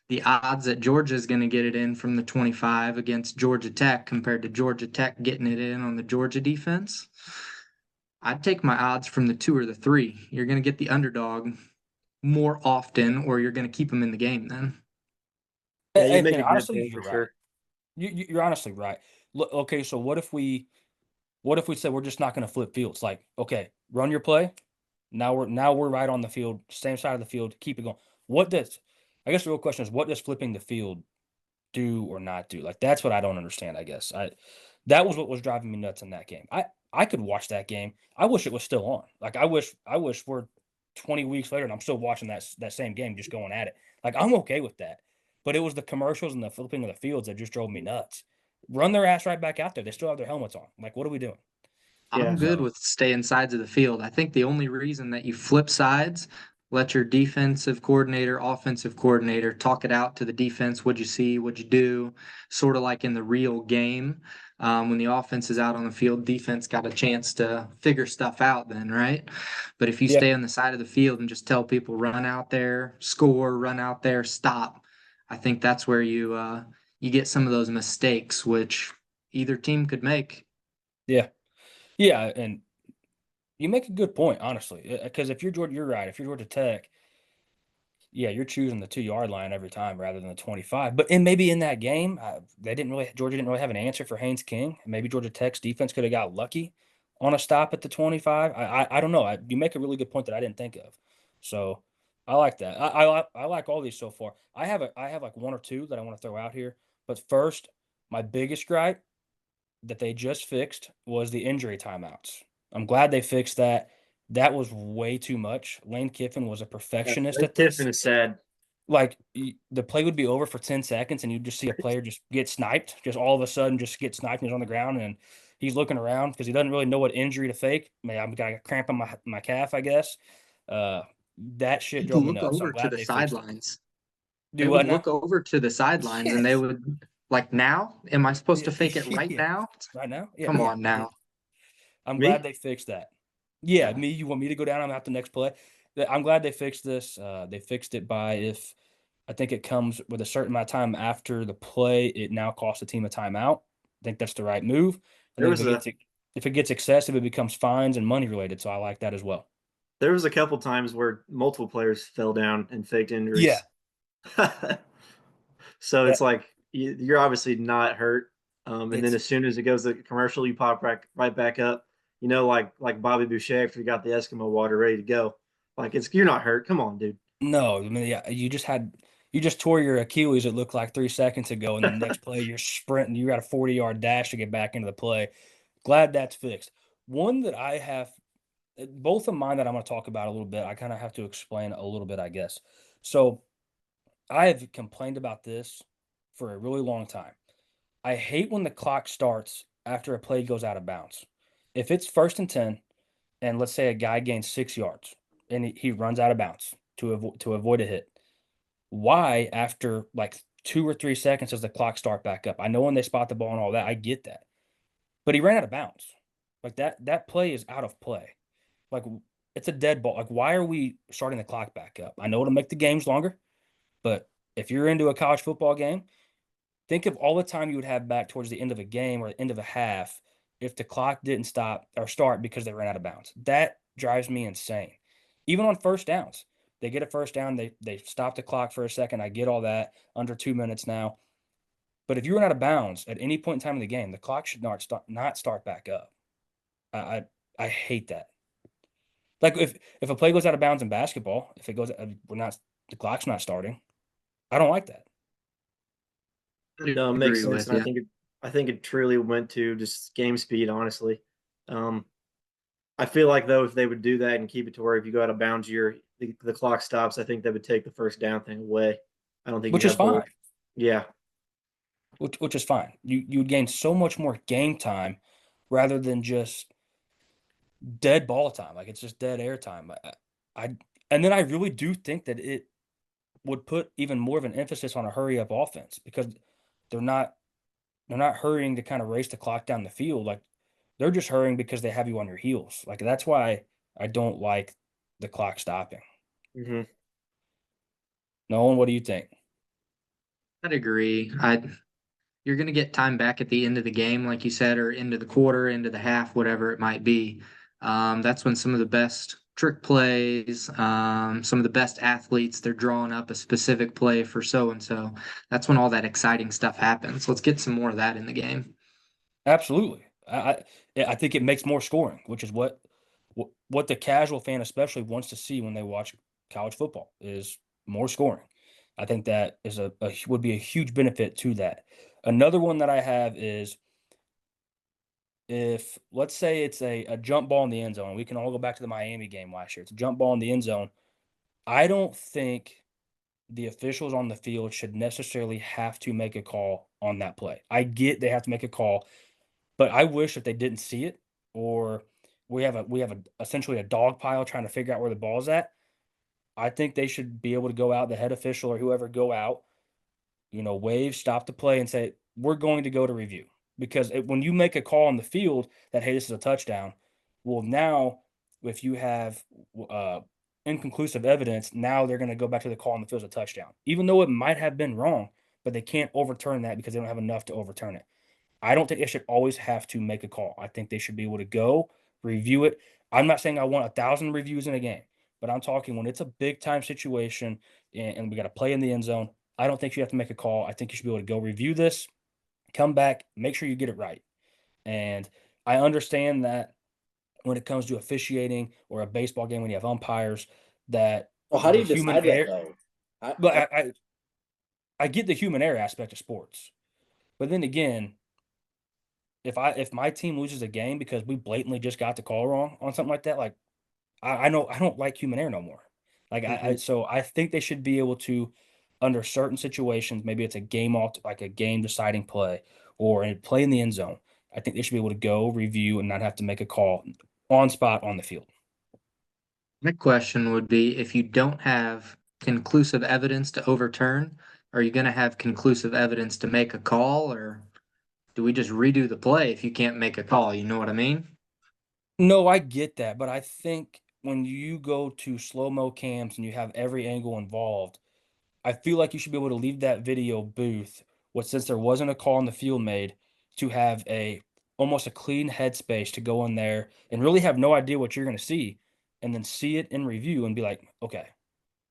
the odds that Georgia's going to get it in from the 25 against Georgia Tech compared to Georgia Tech getting it in on the Georgia defense, I'd take my odds from the two or the three. You're going to get the underdog more often, or you're going to keep them in the game then. Yeah, you make And a good honestly, point you're for right. sure. You're honestly right. Look, okay, so what if we said we're just not going to flip fields? Like, okay, run your play. Now we're right on the field, same side of the field. Keep it going. What does I guess the real question is what does flipping the field do or not do? Like that's what I don't understand. I guess I that was what was driving me nuts in that game. I could watch that game. I wish it was still on. Like I wish we're 20 weeks later and I'm still watching that same game, just going at it. Like I'm okay with that. But it was the commercials and the flipping of the fields that just drove me nuts. Run their ass right back out there. They still have their helmets on. Like what are we doing? I'm Yeah. good So with staying sides of the field. I think the only reason that you flip sides, let your defensive coordinator, offensive coordinator talk it out to the defense. What'd you see? What'd you do? Sort of like in the real game. When the offense is out on the field, defense got a chance to figure stuff out then, right? But if you yeah, stay on the side of the field and just tell people run out there, score, run out there, stop, I think that's where you get some of those mistakes, which either team could make. yeah, yeah, and you make a good point, honestly. Because if you're Georgia, you're right. If you're Georgia Tech, yeah, you're choosing the 2 yard line every time rather than the 25. But and maybe in that game, Georgia didn't really have an answer for Haynes King. Maybe Georgia Tech's defense could have got lucky on a stop at the 25. I don't know. You make a really good point that I didn't think of. So I like that. I like all these so far. I have like one or two that I want to throw out here. But first, my biggest gripe that they just fixed was the injury timeouts. I'm glad they fixed that. That was way too much. Lane Kiffin was a Yeah. perfectionist Lake at Kiffin this. is sad. like the play would be over for 10 seconds and you just see a player just get sniped, just all of a sudden just get sniped and he's on the ground and he's looking around because he doesn't really know what injury to fake. Maybe I've got a cramp on my calf, I guess. Uh, that shit People drove me look nuts. So I'm over to glad the they fixed it. sidelines. They Do would what now? look over to the sidelines and they Yes. would like, now, am I supposed Yeah. to fake it right Yeah. now? Right now? Yeah. Come Yeah. on now. I'm glad Me? they fixed that. Yeah, Yeah. me. You want me to go down? I'm out the next play. I'm glad they fixed this. They fixed it by if I think it comes with a certain amount of time after the play. It now costs the team a timeout. I think that's the right move. I There think if was it a gets if it gets excessive, it becomes fines and money related. So I like that as well. there was a couple times where multiple players fell down and faked Yeah, injuries. So it's that like you're obviously not hurt, and then it's as soon as it goes to commercial, you pop right back up. You know, like Bobby Boucher after he got the Eskimo water ready to go. Like it's you're not hurt. Come on, dude. no. I mean, yeah, you just tore your Achilles. It looked like 3 seconds ago, and the next play you're sprinting. You got a 40-yard dash to get back into the play. Glad that's fixed. One that I have both of mine that I'm going to talk about a little bit, I kind of have to explain a little bit, I guess. So I have complained about this for a really long time. I hate when the clock starts after a play goes out of bounds. If it's 1st and 10, and let's say a guy gains 6 yards and he runs out of bounds to avoid a hit, why after like 2 or 3 seconds does the clock start back up? I know when they spot the ball and all that, I get that, but he ran out of bounds. Like that play is out of play. Like it's a dead ball. Like why are we starting the clock back up? I know it'll make the games longer, but if you're into a college football game, think of all the time you would have back towards the end of a game or the end of a half if the clock didn't stop or start because they ran out of bounds. That drives me insane. Even on first downs, they get a first down, they stop the clock for a second. I get all that under 2 minutes now. But if you run out of bounds at any point in time in the game, the clock should not start back up. I I, I hate that. Like if a play goes out of bounds in basketball, if it goes, we're not the clock's not starting. I don't like that. No, it makes Agree sense, with and you. I think it truly went to just game speed. Honestly, um, I feel like though if they would do that and keep it to where if you go out of bounds, the clock stops. I think they would take the first down thing away. I don't think you Which is have both. fine. Yeah. Which is fine. You would gain so much more game time rather than just dead ball time. Like it's just dead air time. I and then I really do think that it would put even more of an emphasis on a hurry up offense because they're not they're not hurrying to kind of race the clock down the field. Like they're just hurrying because they have you on your heels. Like that's why I don't like the clock stopping. Hmm. Nolan, what do you think? I'd agree. You're going to get time back at the end of the game, like you said, or into the quarter, into the half, whatever it might be. That's when some of the best trick plays, some of the best athletes, they're drawing up a specific play for so and so. That's when all that exciting stuff happens. Let's get some more of that in the game. Absolutely. Yeah, I think it makes more scoring, which is what the casual fan especially wants to see when they watch college football is more scoring. I think that is would be a huge benefit to that. Another one that I have is if let's say it's a jump ball in the end zone. We can all go back to the Miami game last year. It's a jump ball in the end zone. I don't think the officials on the field should necessarily have to make a call on that play. I get they have to make a call, but I wish if they didn't see it or we have essentially a dog pile trying to figure out where the ball's at. I think they should be able to go out, the head official or whoever go out, wave, stop the play, and say, "We're going to go to review." Because when you make a call on the field that, hey, this is a touchdown, well, now if you have uh, inconclusive evidence, now they're going to go back to the call on the field as a touchdown, even though it might have been wrong, but they can't overturn that because they don't have enough to overturn it. I don't think they should always have to make a call. I think they should be able to go review it. I'm not saying I want 1,000 reviews in a game, but I'm talking when it's a big time situation and we got to play in the end zone. I don't think you have to make a call. I think you should be able to go review this, come back, make sure you get it right. And I understand that when it comes to officiating or a baseball game when you have umpires, that Well, how do the you human decide that error. though? But I I get the human error aspect of sports, but then again, if my team loses a game because we blatantly just got the call wrong on something like that, like I know I don't like human error no more. Like Hmm. so I think they should be able to. under certain situations, maybe it's a like a game deciding play or a play in the end zone. I think they should be able to go review and not have to make a call on spot on the field. My question would be, if you don't have conclusive evidence to overturn, are you going to have conclusive evidence to make a call, or do we just redo the play if you can't make a call? You know what I mean? No, I get that, but I think when you go to slow-mo cams and you have every angle involved, I feel like you should be able to leave that video booth, what since there wasn't a call on the field made, to have a almost a clean headspace to go in there and really have no idea what you're going to see, and then see it in review and be like, okay,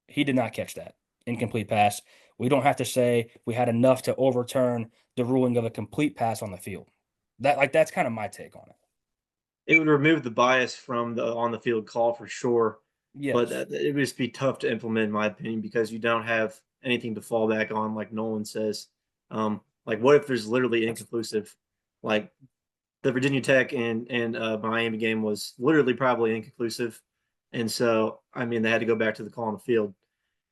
he did not catch that incomplete pass. We don't have to say we had enough to overturn the ruling of a complete pass on the field. That's kind of my take on it. It would remove the bias from the on the field call for sure, but Yes. it would just be tough to implement, in my opinion, because you don't have anything to fall back on, like Nolan says. Like, what if there's literally inconclusive? Like the Virginia Tech and Miami game was literally probably inconclusive, and so I mean they had to go back to the call on the field.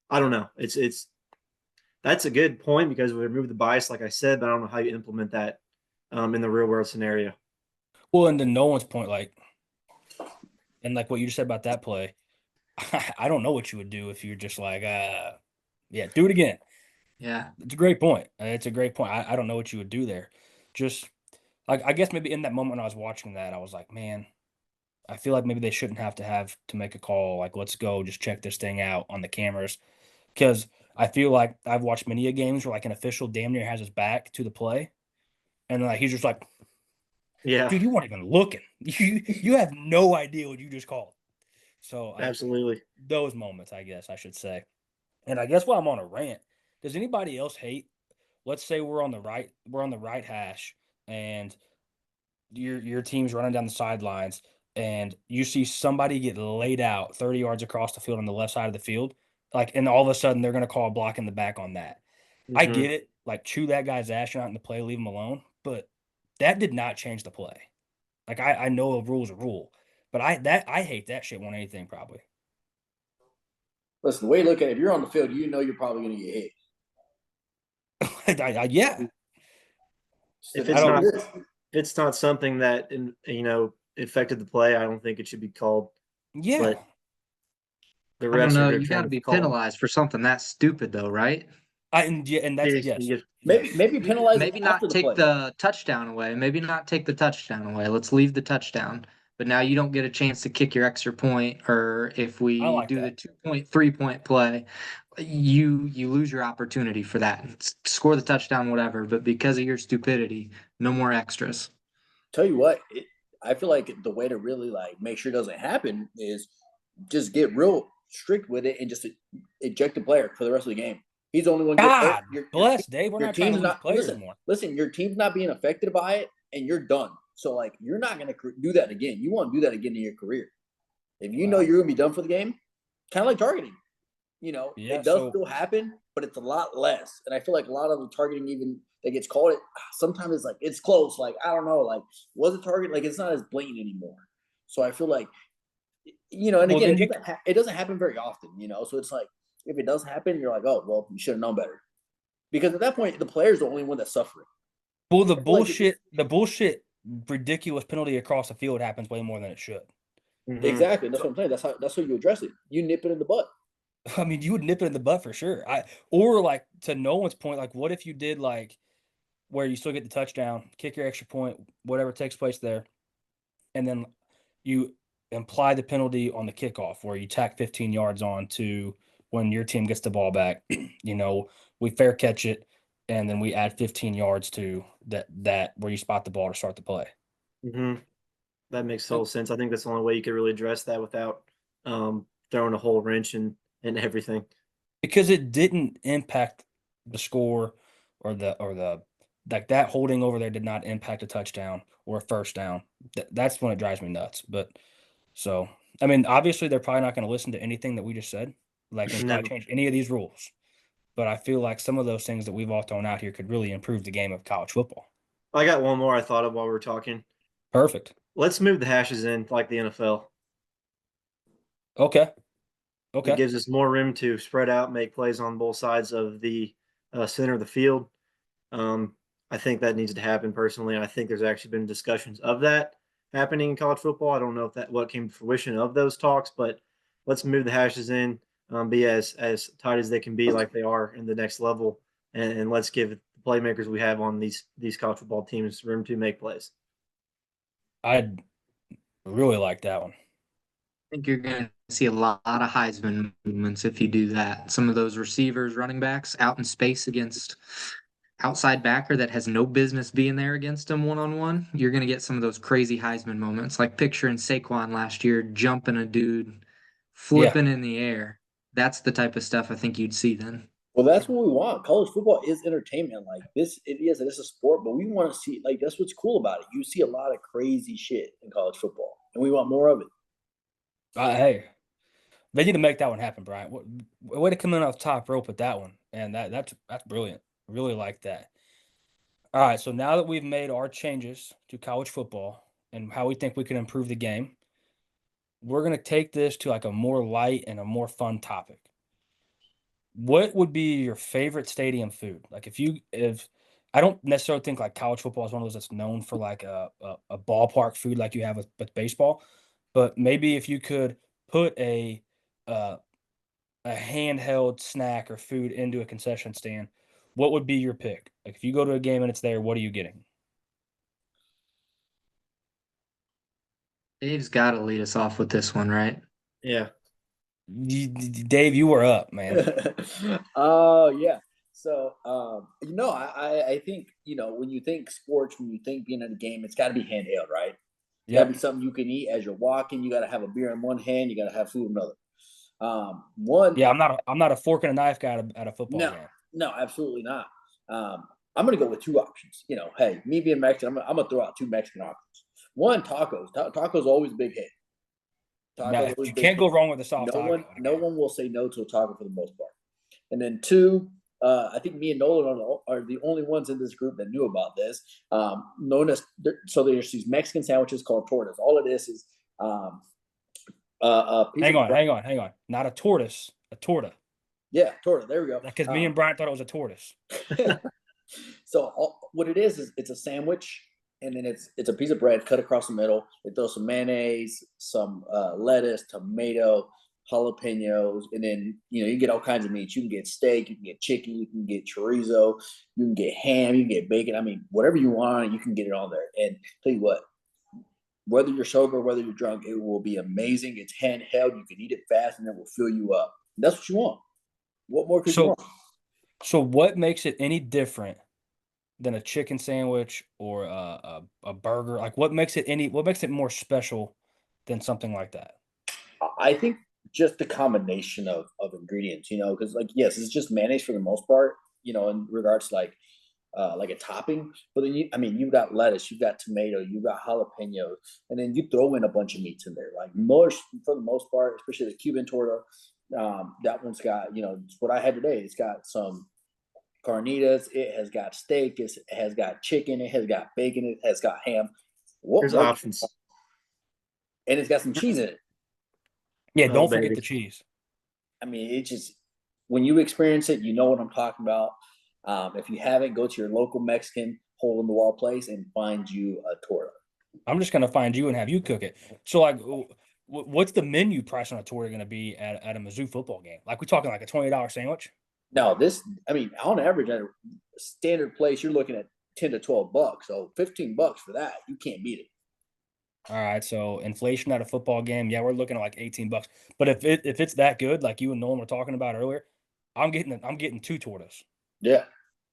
I don't know. It's that's a good point because we remove the bias, like I said, but I don't know how you implement that in the real world scenario. Well, and to Nolan's point, like, and like what you just said about that play, I don't know what you would do if you're just like, yeah, do it again. Yeah. It's a great point. It's a great point. I don't know what you would do there. Just like I guess maybe in that moment when I was watching that, I was like, man, I feel like maybe they shouldn't have to make a call. Like, let's go, just check this thing out on the cameras, because I feel like I've watched many a games where like an official damn near has his back to the play, and like he's just like, Yeah, dude, you weren't even looking. You have no idea what you just called. So like absolutely. those moments, I guess I should say. And I guess while I'm on a rant, does anybody else hate? Let's say we're on the right hash, and your team's running down the sidelines, and you see somebody get laid out 30 yards across the field on the left side of the field, like, and all of a sudden they're going to call a block in the back on that. I Hmm. get it, like chew that guy's ass out in the play, leave him alone, but that did not change the play. Like I know a rule's a rule, but I hate that shit more than anything probably. Listen, the way you look at it, if you're on the field, you know you're probably going to get hit. Yeah, If I it's don't. not if it's not something that affected the play, I don't think it should be called. Yeah, But the I don't refs are know. going to You got trying to to be call. penalized for something that stupid, though, right? and that's yes, yes. Maybe penalize them Maybe after not the take play. the touchdown away. Maybe not take the touchdown away. Let's leave the touchdown. But now you don't get a chance to kick your extra point, or if I we like do the that. 2 point, 3 point play, you lose your opportunity for that. Score the touchdown, whatever. But because of your stupidity, no more extras. Tell you what, I feel like the way to really like make sure it doesn't happen is just get real strict with it and just eject the player for the rest of the game. He's the only one getting hurt. God bless, Dave. We're Your not trying to team's lose not players more. listen. Your team's not being affected by it, and you're done. So like, you're not gonna do that again. You want to do that again in your career. If you know Wow. you're gonna be done for the game, kind of like targeting. Yeah. It does So still happen, but it's a lot less. And I feel like a lot of the targeting even that gets called, it sometimes it's like it's close. Like, I don't know, like, was it target? Like, it's not as blatant anymore. So I feel like, and well again, then you it doesn't happen very often. So it's like, if it does happen, you're like, oh well, you should have known better. Because at that point, the player's the only one that's suffering. well I feel like the bullshit ridiculous penalty across the field happens way more than it should. Hmm. exactly. That's what I'm saying. That's how you address it. You nip it in the butt. I mean, you would nip it in the butt for sure. Or like to no one's point, like what if you did like where you still get the touchdown, kick your extra point, whatever takes place there, and then you imply the penalty on the kickoff where you tack 15 yards on to when your team gets the ball back. We fair catch it, and then we add 15 yards to that where you spot the ball to start the play. Hmm. That makes And total sense. I think that's the only way you could really address that without throwing a whole wrench and everything. because it didn't impact the score or the like that holding over there did not impact a touchdown or a first down. That's when it drives me nuts. But so I mean, obviously they're probably not going to listen to anything that we just said, like and probably No, change any of these rules. But I feel like some of those things that we've all thrown out here could really improve the game of college football. I got one more I thought of while we were talking. Perfect. Let's move the hashes in like the NFL. Okay. It Okay. gives us more room to spread out, make plays on both sides of the center of the field. Um, I think that needs to happen personally. I think there's actually been discussions of that happening in college football. I don't know if that what came to fruition of those talks, but let's move the hashes in, be as tight as they can be, like they are in the next level, and let's give the playmakers we have on these college football teams room to make plays. I'd really like that one. Think you're going to see a lot of Heisman movements if you do that. Some of those receivers, running backs out in space against outside backer that has no business being there against him one on one. You're going to get some of those crazy Heisman moments, like picturing Saquon last year jumping a dude, Yeah. flipping in the air. That's the type of stuff I think you'd see then. Well, that's what we want. College football is entertainment. Like this, it's a sport, but we want to see like that's what's cool about it. You see a lot of crazy shit in college football, and we want more of it. Hey, they need to make that one happen, Brian. Way to come in off the top rope with that one, and that's brilliant. Really like that. All right, so now that we've made our changes to college football and how we think we can improve the game, we're gonna take this to like a more light and a more fun topic. What would be your favorite stadium food? Like if I don't necessarily think like college football is one of those that's known for like a ballpark food like you have with baseball, but maybe if you could put uh, a handheld snack or food into a concession stand, what would be your pick? Like if you go to a game and it's there, what are you getting? Dave's got to lead us off with this one, right? Yeah, Dave, you were up, man. Oh yeah. So I think when you think sports, when you think being in a game, it's got to be handheld, right? It's got to be Yep. something you can eat as you're walking. You got to have a beer in one hand. You got to have food in another. One, Yeah, I'm not a fork and a knife guy at a football no, game. no, absolutely not. I'm gonna go with two options. Hey, me being Mexican, I'm gonna throw out two Mexican options. One, tacos. Tacos always a big hit. Tacos Yeah, always you a big can't go hit. wrong with a soft No taco one, at a no game. one will say no to a taco for the most part. And then two, I think me and Nolan are the only ones in this group that knew about this. Known as so there's these Mexican sandwiches called tortas. All it is um, a piece Hang of on, bread. hang on, hang on. Not a tortoise, a torta. Yeah, torta. There we go. Because me and Brian thought it was a tortoise. So what it is it's a sandwich, and then it's a piece of bread cut across the middle. They throw some mayonnaise, some lettuce, tomato, jalapenos, and then you get all kinds of meats. You can get steak, you can get chicken, you can get chorizo, you can get ham, you can get bacon. I mean, whatever you want, you can get it on there. And tell you what, whether you're sober, whether you're drunk, it will be amazing. It's handheld. You can eat it fast, and it will fill you up. And that's what you want. What more could you So want? so what makes it any different than a chicken sandwich or a burger? Like what makes it more special than something like that? I think just the combination of ingredients, because like yes, it's just mayonnaise for the most part, in regards to like a topping. But then you've got lettuce, you've got tomato, you've got jalapenos, and then you throw in a bunch of meats in there. Like most for the most part, especially the Cuban torta, that one's got it's what I had today. It's got some carnitas, it has got steak, it has got chicken, it has got bacon, it has got ham. What there's more? options. And it's got some cheese in it. Yeah, Oh don't forget baby, the cheese. I mean, it just when you experience it, you know what I'm talking about. If you haven't, go to your local Mexican hole in the wall place and find you a torta. I'm just gonna find you and have you cook it. So like what's the menu price on a torta gonna be at a Mizzou football game? Like we talking like a $20 sandwich? Now, on average, at a standard place, you're looking at $10 to $12. So $15 for that, you can't beat it. All right, so inflation at a football game, yeah, we're looking at like $18. But if it's that good, like you and Nolan were talking about earlier, I'm getting two tortas. Yeah.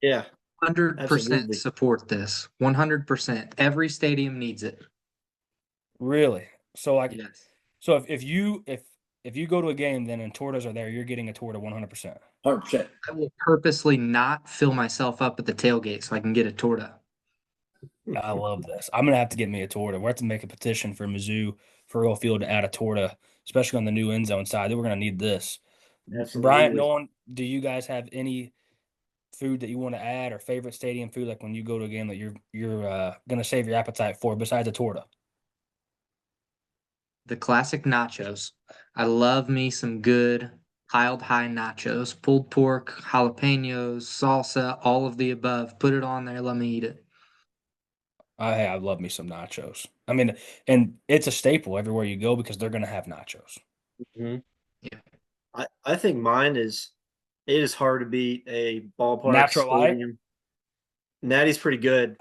yeah, 100% absolutely. support this. 100%. Every stadium needs it. Really? So like Yes. so if you go to a game then and tortas are there, you're getting a torta 100%. 100%. I will purposely not fill myself up at the tailgate so I can get a torta. I love this. I'm gonna have to get me a torta. We're have to make a petition for Mizzou for Earl Field to add a torta, especially on the new end zone side. We're gonna need this. Bryant, Absolutely. Nolan, do you guys have any food that you want to add or favorite stadium food like when you go to a game that you're gonna save your appetite for besides a torta? the classic nachos. I love me some good piled high nachos, pulled pork, jalapenos, salsa, all of the above. Put it on there. Let me eat it. I love me some nachos. I mean, and it's a staple everywhere you go because they're gonna have nachos. Mhm. Yeah. I think mine is it is hard to beat a ballpark Natural light. stadium. Natty's pretty good.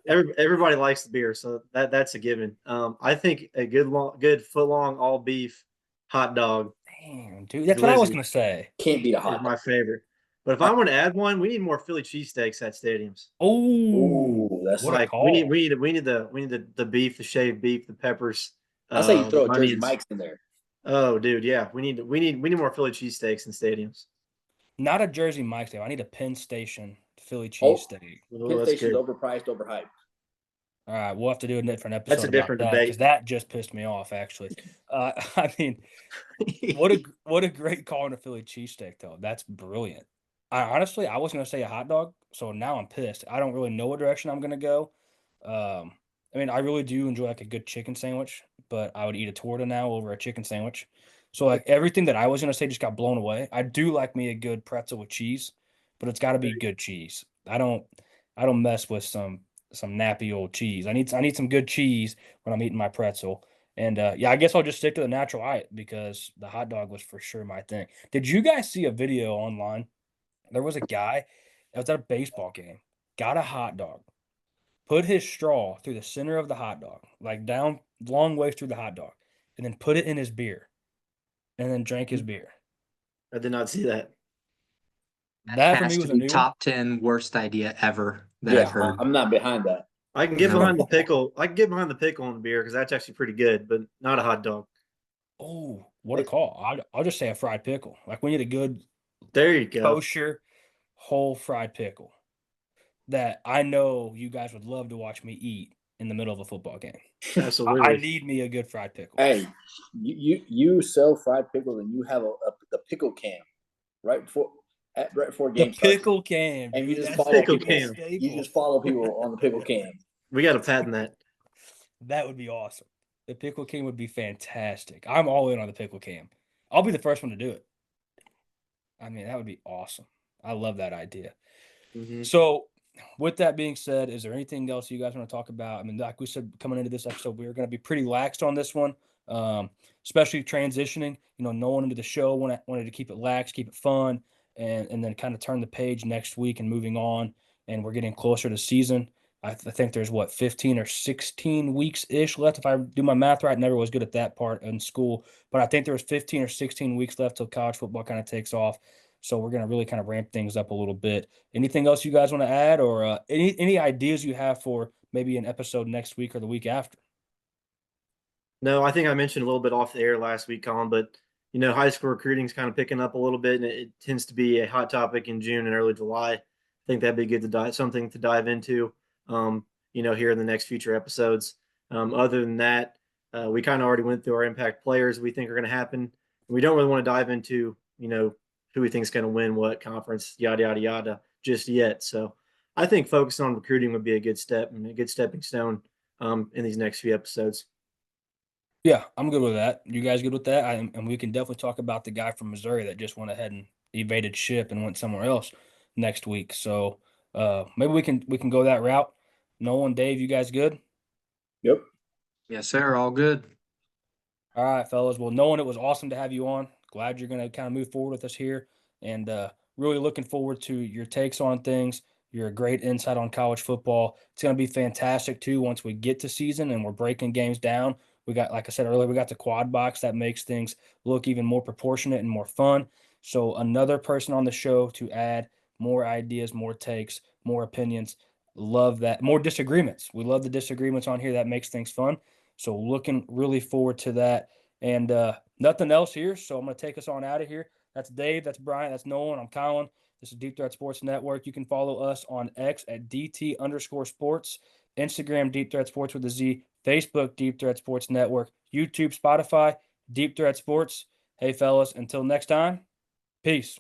Everybody likes the beer, so that's a given. I think a good foot long all beef hot dog, Damn, dude, that's what I was glizzy, gonna say. Can't beat a is hot my dog. favorite. But if I want to add one, we need more Philly cheesesteaks at stadiums. Oh, Ooh, that's what a Like we need call! we need the beef, the shaved beef, the peppers, I say you the throw a Jersey onions. Mike's in there. Oh, dude, yeah, we need more Philly cheesesteaks in stadiums. Not a Jersey Mike's Day. I need a Penn Station Philly Oh, cheesesteak. Oh, Penn that's Station's good. overpriced, overhyped. All right, we'll have to do a different That's episode a about different that because debate. that just pissed me off. Actually, I mean, what a great call on a Philly cheesesteak though. That's brilliant. I was gonna say a hot dog, so now I'm pissed. I don't really know what direction I'm gonna go. I mean, I really do enjoy like a good chicken sandwich, but I would eat a torta now over a chicken sandwich. So like everything that I was gonna say just got blown away. I do like me a good pretzel with cheese, but it's got to be good cheese. I don't mess with some nappy old cheese. I need some good cheese when I'm eating my pretzel. And yeah, I guess I'll just stick to the natural diet because the hot dog was for sure my thing. Did you guys see a video online? There was a guy that was at a baseball game, got a hot dog, put his straw through the center of the hot dog, like down long ways through the hot dog, and then put it in his beer, and then drank his beer. I did not see that. That That for me has to was a be new one. top 10 worst idea ever that Yeah, I've heard. I'm not behind that. I can get No. behind the pickle. I can get behind the pickle on the beer because that's actually pretty good, but not a hot dog. Oh, what a It, call! I'll just say a fried pickle. Like we need a good There you go. kosher whole fried pickle that I know you guys would love to watch me eat in the middle of a football game. I Absolutely. need me a good fried pickle. hey, you sell fried pickles and you have a pickle cam right before The game starts, pickle can, and you dude. just That's follow that Pickle could be a people. can. You staple. just follow people on the pickle cam. We got to patent that. That would be awesome. The pickle cam would be fantastic. I'm all in on the pickle cam. I'll be the first one to do it. I mean, that would be awesome. I love that idea. Hmm. So, with that being said, is there anything else you guys want to talk about? I mean, like we said, coming into this episode, we are going to be pretty laxed on this one, um, especially transitioning. No one into the show wanted to keep it lax, keep it fun, and then kind of turn the page next week and moving on. And we're getting closer to season. I think there's what 15 or 16 weeks ish left. If I do my math right, never was good at that part in school, but I think there was 15 or 16 weeks left till college football kind of takes off. So we're going to really kind of ramp things up a little bit. Anything else you guys want to add, or any ideas you have for maybe an episode next week or the week after? No, I think I mentioned a little bit off the air last week, Colin, but high school recruiting is kind of picking up a little bit, and it tends to be a hot topic in June and early July. I think that'd be good to something to dive into, here in the next future episodes. Other than that, we kind of already went through our impact players we think are going to happen. We don't really want to dive into, who we think is going to win what conference, yada, yada, yada, just yet. So I think focusing on recruiting would be a good step and a good stepping stone in these next few episodes. Yeah, I'm good with that. You guys good with that? And we can definitely talk about the guy from Missouri that just went ahead and evaded ship and went somewhere else next week. So maybe we can go that route. Nolan, Dave, you guys good? Yep. Yes, sir. All good. All right, fellas. Well, Nolan, it was awesome to have you on. Glad you're going to kind of move forward with us here, and really looking forward to your takes on things. You're a great insight on college football. It's going to be fantastic too once we get to season and we're breaking games down. We got, like I said earlier, we got the quad box that makes things look even more proportionate and more fun. So another person on the show to add more ideas, more takes, more opinions. Love that. More disagreements. We love the disagreements on here. That makes things fun. So looking really forward to that. And nothing else here. So I'm going to take us on out of here. That's Dave. That's Brian. That's Nolan. I'm Colin. This is Deep Threat Sports Network. You can follow us on X at DT_sports, Instagram Deep Threat Sports with a Z, Facebook Deep Threat Sports Network, YouTube, Spotify, Deep Threat Sports. Hey, fellas, until next time, peace.